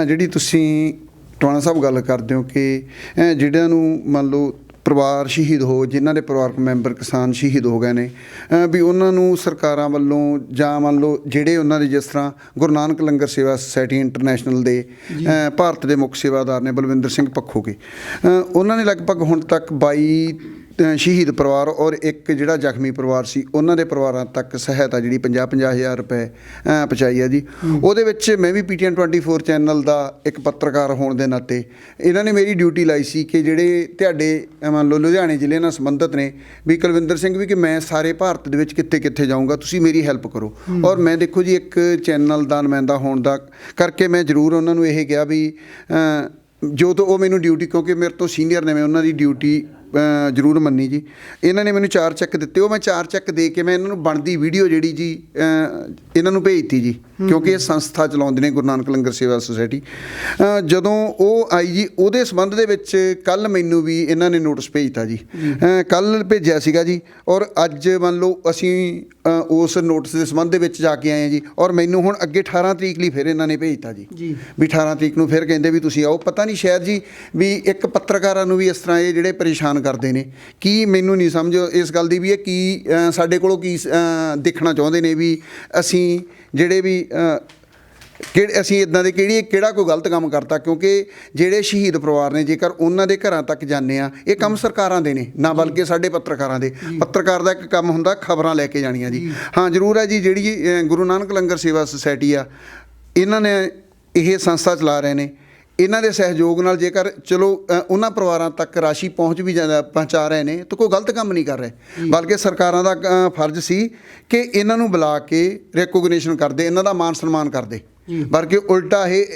ਜਿਹੜੀ ਤੁਸੀਂ ਟਵਾਣਾ ਸਾਹਿਬ ਗੱਲ ਕਰਦੇ ਹੋ ਕਿ ਜਿਹੜਿਆਂ ਨੂੰ ਮੰਨ ਲਓ ਪਰਿਵਾਰ ਸ਼ਹੀਦ ਹੋ, ਜਿਨ੍ਹਾਂ ਦੇ ਪਰਿਵਾਰਕ ਮੈਂਬਰ ਕਿਸਾਨ ਸ਼ਹੀਦ ਹੋ ਗਏ ਨੇ, ਵੀ ਉਹਨਾਂ ਨੂੰ ਸਰਕਾਰਾਂ ਵੱਲੋਂ ਜਾਂ ਮੰਨ ਲਓ ਜਿਹੜੇ ਉਹਨਾਂ ਦੇ ਜਿਸ ਤਰ੍ਹਾਂ ਗੁਰੂ ਨਾਨਕ ਲੰਗਰ ਸੇਵਾ ਸੁਸਾਇਟੀ ਇੰਟਰਨੈਸ਼ਨਲ ਦੇ ਭਾਰਤ ਦੇ ਮੁੱਖ ਸੇਵਾਦਾਰ ਨੇ ਬਲਵਿੰਦਰ ਸਿੰਘ ਪੱਖੋਗੇ, ਉਹਨਾਂ ਨੇ ਲਗਭਗ ਹੁਣ ਤੱਕ 22 ਸ਼ਹੀਦ ਪਰਿਵਾਰ ਔਰ ਇੱਕ ਜਿਹੜਾ ਜ਼ਖਮੀ ਪਰਿਵਾਰ ਸੀ ਉਹਨਾਂ ਦੇ ਪਰਿਵਾਰਾਂ ਤੱਕ ਸਹਾਇਤਾ ਜਿਹੜੀ 50,000 ਰੁਪਏ ਪਹੁੰਚਾਈ ਹੈ ਜੀ। ਉਹਦੇ ਵਿੱਚ ਮੈਂ ਵੀ PTN 24 ਚੈਨਲ ਦਾ ਇੱਕ ਪੱਤਰਕਾਰ ਹੋਣ ਦੇ ਨਾਤੇ ਇਹਨਾਂ ਨੇ ਮੇਰੀ ਡਿਊਟੀ ਲਾਈ ਸੀ ਕਿ ਜਿਹੜੇ ਤੁਹਾਡੇ ਮੰਨ ਲਓ ਲੁਧਿਆਣੇ ਜ਼ਿਲ੍ਹੇ ਨਾਲ ਸੰਬੰਧਿਤ ਨੇ, ਵੀ ਕੁਲਵਿੰਦਰ ਸਿੰਘ ਵੀ, ਕਿ ਮੈਂ ਸਾਰੇ ਭਾਰਤ ਦੇ ਵਿੱਚ ਕਿੱਥੇ ਕਿੱਥੇ ਜਾਊਂਗਾ, ਤੁਸੀਂ ਮੇਰੀ ਹੈਲਪ ਕਰੋ। ਔਰ ਮੈਂ ਦੇਖੋ ਜੀ ਇੱਕ ਚੈਨਲ ਦਾ ਨੁਮਾਇੰਦਾ ਹੋਣ ਦਾ ਕਰਕੇ ਮੈਂ ਜ਼ਰੂਰ ਉਹਨਾਂ ਨੂੰ ਇਹ ਕਿਹਾ ਵੀ ਜੋ ਤਾਂ ਉਹ ਮੈਨੂੰ ਡਿਊਟੀ, ਕਿਉਂਕਿ ਮੇਰੇ ਤੋਂ ਸੀਨੀਅਰ ਨੇ, ਮੈਂ ਉਹਨਾਂ ਦੀ ਡਿਊਟੀ ਜ਼ਰੂਰ ਮੰਨੀ ਜੀ। ਇਹਨਾਂ ਨੇ ਮੈਨੂੰ 4 ਚੈੱਕ ਦਿੱਤੇ, ਉਹ ਮੈਂ 4 ਚੈੱਕ ਦੇ ਕੇ ਮੈਂ ਇਹਨਾਂ ਨੂੰ ਬਣਦੀ ਵੀਡੀਓ ਜਿਹੜੀ ਜੀ ਇਹਨਾਂ ਨੂੰ ਭੇਜਤੀ ਜੀ, ਕਿਉਂਕਿ ਇਹ ਸੰਸਥਾ ਚਲਾਉਂਦੇ ਨੇ ਗੁਰੂ ਨਾਨਕ ਲੰਗਰ ਸੇਵਾ ਸੁਸਾਇਟੀ। ਜਦੋਂ ਉਹ ਆਈ ਜੀ, ਉਹਦੇ ਸੰਬੰਧ ਦੇ ਵਿੱਚ ਕੱਲ੍ਹ ਮੈਨੂੰ ਵੀ ਇਹਨਾਂ ਨੇ ਨੋਟਿਸ ਭੇਜਤਾ ਜੀ, ਕੱਲ੍ਹ ਭੇਜਿਆ ਸੀਗਾ ਜੀ। ਔਰ ਅੱਜ ਮੰਨ ਲਓ ਅਸੀਂ ਉਸ ਨੋਟਿਸ ਦੇ ਸੰਬੰਧ ਦੇ ਵਿੱਚ ਜਾ ਕੇ ਆਏ ਹਾਂ ਜੀ। ਔਰ ਮੈਨੂੰ ਹੁਣ ਅੱਗੇ 18 ਤਰੀਕ ਲਈ ਫਿਰ ਇਹਨਾਂ ਨੇ ਭੇਜਤਾ ਜੀ, ਵੀ 18 ਤਰੀਕ ਨੂੰ ਫਿਰ ਕਹਿੰਦੇ ਵੀ ਤੁਸੀਂ ਆਓ। ਪਤਾ ਨਹੀਂ ਸ਼ਾਇਦ ਜੀ ਵੀ ਇੱਕ ਪੱਤਰਕਾਰਾਂ ਨੂੰ ਵੀ ਇਸ ਤਰ੍ਹਾਂ ਇਹ ਜਿਹੜੇ ਪਰੇਸ਼ਾਨ ਕਰਦੇ ਨੇ, ਕੀ ਮੈਨੂੰ ਨਹੀਂ ਸਮਝ ਇਸ ਗੱਲ ਦੀ ਵੀ ਇਹ ਕੀ ਸਾਡੇ ਕੋਲੋਂ ਕੀ ਦੇਖਣਾ ਚਾਹੁੰਦੇ ਨੇ, ਵੀ ਅਸੀਂ ਜਿਹੜੇ ਵੀ ਅਸੀਂ ਇੱਦਾਂ ਦੇ ਕਿਹੜਾ ਕੋਈ ਗਲਤ ਕੰਮ ਕਰਤਾ। ਕਿਉਂਕਿ ਜਿਹੜੇ ਸ਼ਹੀਦ ਪਰਿਵਾਰ ਨੇ, ਜੇਕਰ ਉਹਨਾਂ ਦੇ ਘਰਾਂ ਤੱਕ ਜਾਂਦੇ ਆ, ਇਹ ਕੰਮ ਸਰਕਾਰਾਂ ਦੇ ਨੇ, ਨਾ ਬਲਕਿ ਸਾਡੇ ਪੱਤਰਕਾਰਾਂ ਦੇ। ਪੱਤਰਕਾਰ ਦਾ ਇੱਕ ਕੰਮ ਹੁੰਦਾ ਖਬਰਾਂ ਲੈ ਕੇ ਜਾਣੀਆਂ ਜੀ। ਹਾਂ ਜ਼ਰੂਰ ਹੈ ਜੀ, ਜਿਹੜੀ ਗੁਰੂ ਨਾਨਕ ਲੰਗਰ ਸੇਵਾ ਸੁਸਾਇਟੀ ਆ, ਇਹਨਾਂ ਨੇ ਇਹ ਸੰਸਥਾ ਚਲਾ ਰਹੇ ਨੇ, ਇਹਨਾਂ ਦੇ ਸਹਿਯੋਗ ਨਾਲ ਜੇਕਰ ਚਲੋ ਉਹਨਾਂ ਪਰਿਵਾਰਾਂ ਤੱਕ ਰਾਸ਼ੀ ਪਹੁੰਚਾ ਰਹੇ ਨੇ ਤਾਂ ਕੋਈ ਗਲਤ ਕੰਮ ਨਹੀਂ ਕਰ ਰਹੇ, ਬਲਕਿ ਸਰਕਾਰਾਂ ਦਾ ਫਰਜ਼ ਸੀ ਕਿ ਇਹਨਾਂ ਨੂੰ ਬੁਲਾ ਕੇ ਰੈਕੋਗਨੀਸ਼ਨ ਕਰਦੇ, ਇਹਨਾਂ ਦਾ ਮਾਨ ਸਨਮਾਨ ਕਰਦੇ। ਬਲਕਿ ਉਲਟਾ ਇਹ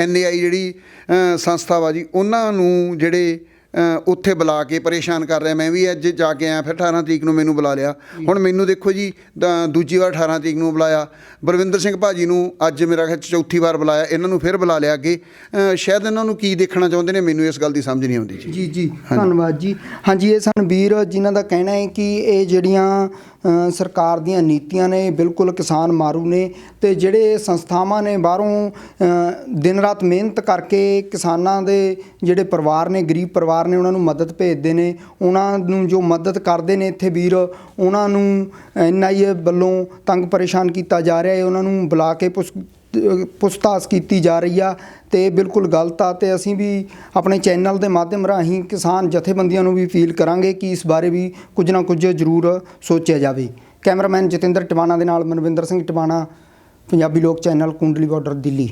NAI ਜਿਹੜੀ ਸੰਸਥਾ ਵਾ ਜੀ, ਉਹਨਾਂ ਨੂੰ ਜਿਹੜੇ ਉੱਥੇ ਬੁਲਾ ਕੇ ਪਰੇਸ਼ਾਨ ਕਰ ਰਿਹਾ। ਮੈਂ ਵੀ ਅੱਜ ਜਾ ਕੇ ਆਇਆ, ਫਿਰ 18 ਤਰੀਕ ਨੂੰ ਮੈਨੂੰ ਬੁਲਾ ਲਿਆ। ਹੁਣ ਮੈਨੂੰ ਦੇਖੋ ਜੀ ਦੂਜੀ ਵਾਰ 18 ਤਰੀਕ ਨੂੰ ਬੁਲਾਇਆ, ਬਲਵਿੰਦਰ ਸਿੰਘ ਭਾਜੀ ਨੂੰ ਅੱਜ ਮੇਰਾ ਖਿਆਲ ਚੌਥੀ ਵਾਰ ਬੁਲਾਇਆ, ਇਹਨਾਂ ਨੂੰ ਫਿਰ ਬੁਲਾ ਲਿਆ ਅੱਗੇ। ਸ਼ਾਇਦ ਇਹਨਾਂ ਨੂੰ ਕੀ ਦੇਖਣਾ ਚਾਹੁੰਦੇ ਨੇ, ਮੈਨੂੰ ਇਸ ਗੱਲ ਦੀ ਸਮਝ ਨਹੀਂ ਆਉਂਦੀ ਜੀ। ਜੀ ਧੰਨਵਾਦ ਜੀ। ਹਾਂਜੀ, ਇਹ ਸਨ ਵੀਰ ਜਿਨ੍ਹਾਂ ਦਾ ਕਹਿਣਾ ਹੈ ਕਿ ਇਹ ਜਿਹੜੀਆਂ ਸਰਕਾਰ ਦੀਆਂ ਨੀਤੀਆਂ ਨੇ ਬਿਲਕੁਲ ਕਿਸਾਨ ਮਾਰੂ ਨੇ, ਤੇ ਜਿਹੜੇ ਸੰਸਥਾਵਾਂ ਨੇ ਬਾਹਰੋਂ ਦਿਨ ਰਾਤ ਮਿਹਨਤ ਕਰਕੇ ਕਿਸਾਨਾਂ ਦੇ ਜਿਹੜੇ ਪਰਿਵਾਰ ਨੇ, ਗਰੀਬ ਪਰਿਵਾਰ ਨੇ, ਉਹਨਾਂ ਨੂੰ ਮਦਦ ਭੇਜਦੇ ਨੇ। ਉਹਨਾਂ ਨੂੰ ਜੋ ਮਦਦ ਕਰਦੇ ਨੇ ਇੱਥੇ ਵੀਰ, ਉਹਨਾਂ ਨੂੰ NIA ਵੱਲੋਂ ਤੰਗ ਪਰੇਸ਼ਾਨ ਕੀਤਾ ਜਾ ਰਿਹਾ ਹੈ, ਉਹਨਾਂ ਨੂੰ ਬੁਲਾ ਕੇ ਪੁੱਛਤਾਛ ਕੀਤੀ ਜਾ ਰਹੀ ਆ, ਤੇ ਬਿਲਕੁਲ ਗਲਤ ਆ। ਤੇ ਅਸੀਂ ਵੀ ਆਪਣੇ ਚੈਨਲ ਦੇ ਮਾਧਿਅਮ ਰਾਹੀਂ ਕਿਸਾਨ ਜਥੇਬੰਦੀਆਂ ਨੂੰ ਵੀ ਅਪੀਲ ਕਰਾਂਗੇ ਕਿ ਇਸ ਬਾਰੇ ਵੀ ਕੁਝ ਨਾ ਕੁਝ ਜ਼ਰੂਰ ਸੋਚਿਆ ਜਾਵੇ। ਕੈਮਰਾਮੈਨ ਜਤਿੰਦਰ ਟਿਵਾਣਾ ਦੇ ਨਾਲ ਮਨਵਿੰਦਰ ਸਿੰਘ ਟਿਵਾਣਾ, ਪੰਜਾਬੀ ਲੋਕ ਚੈਨਲ, ਕੁੰਡਲੀ ਬਾਰਡਰ, ਦਿੱਲੀ।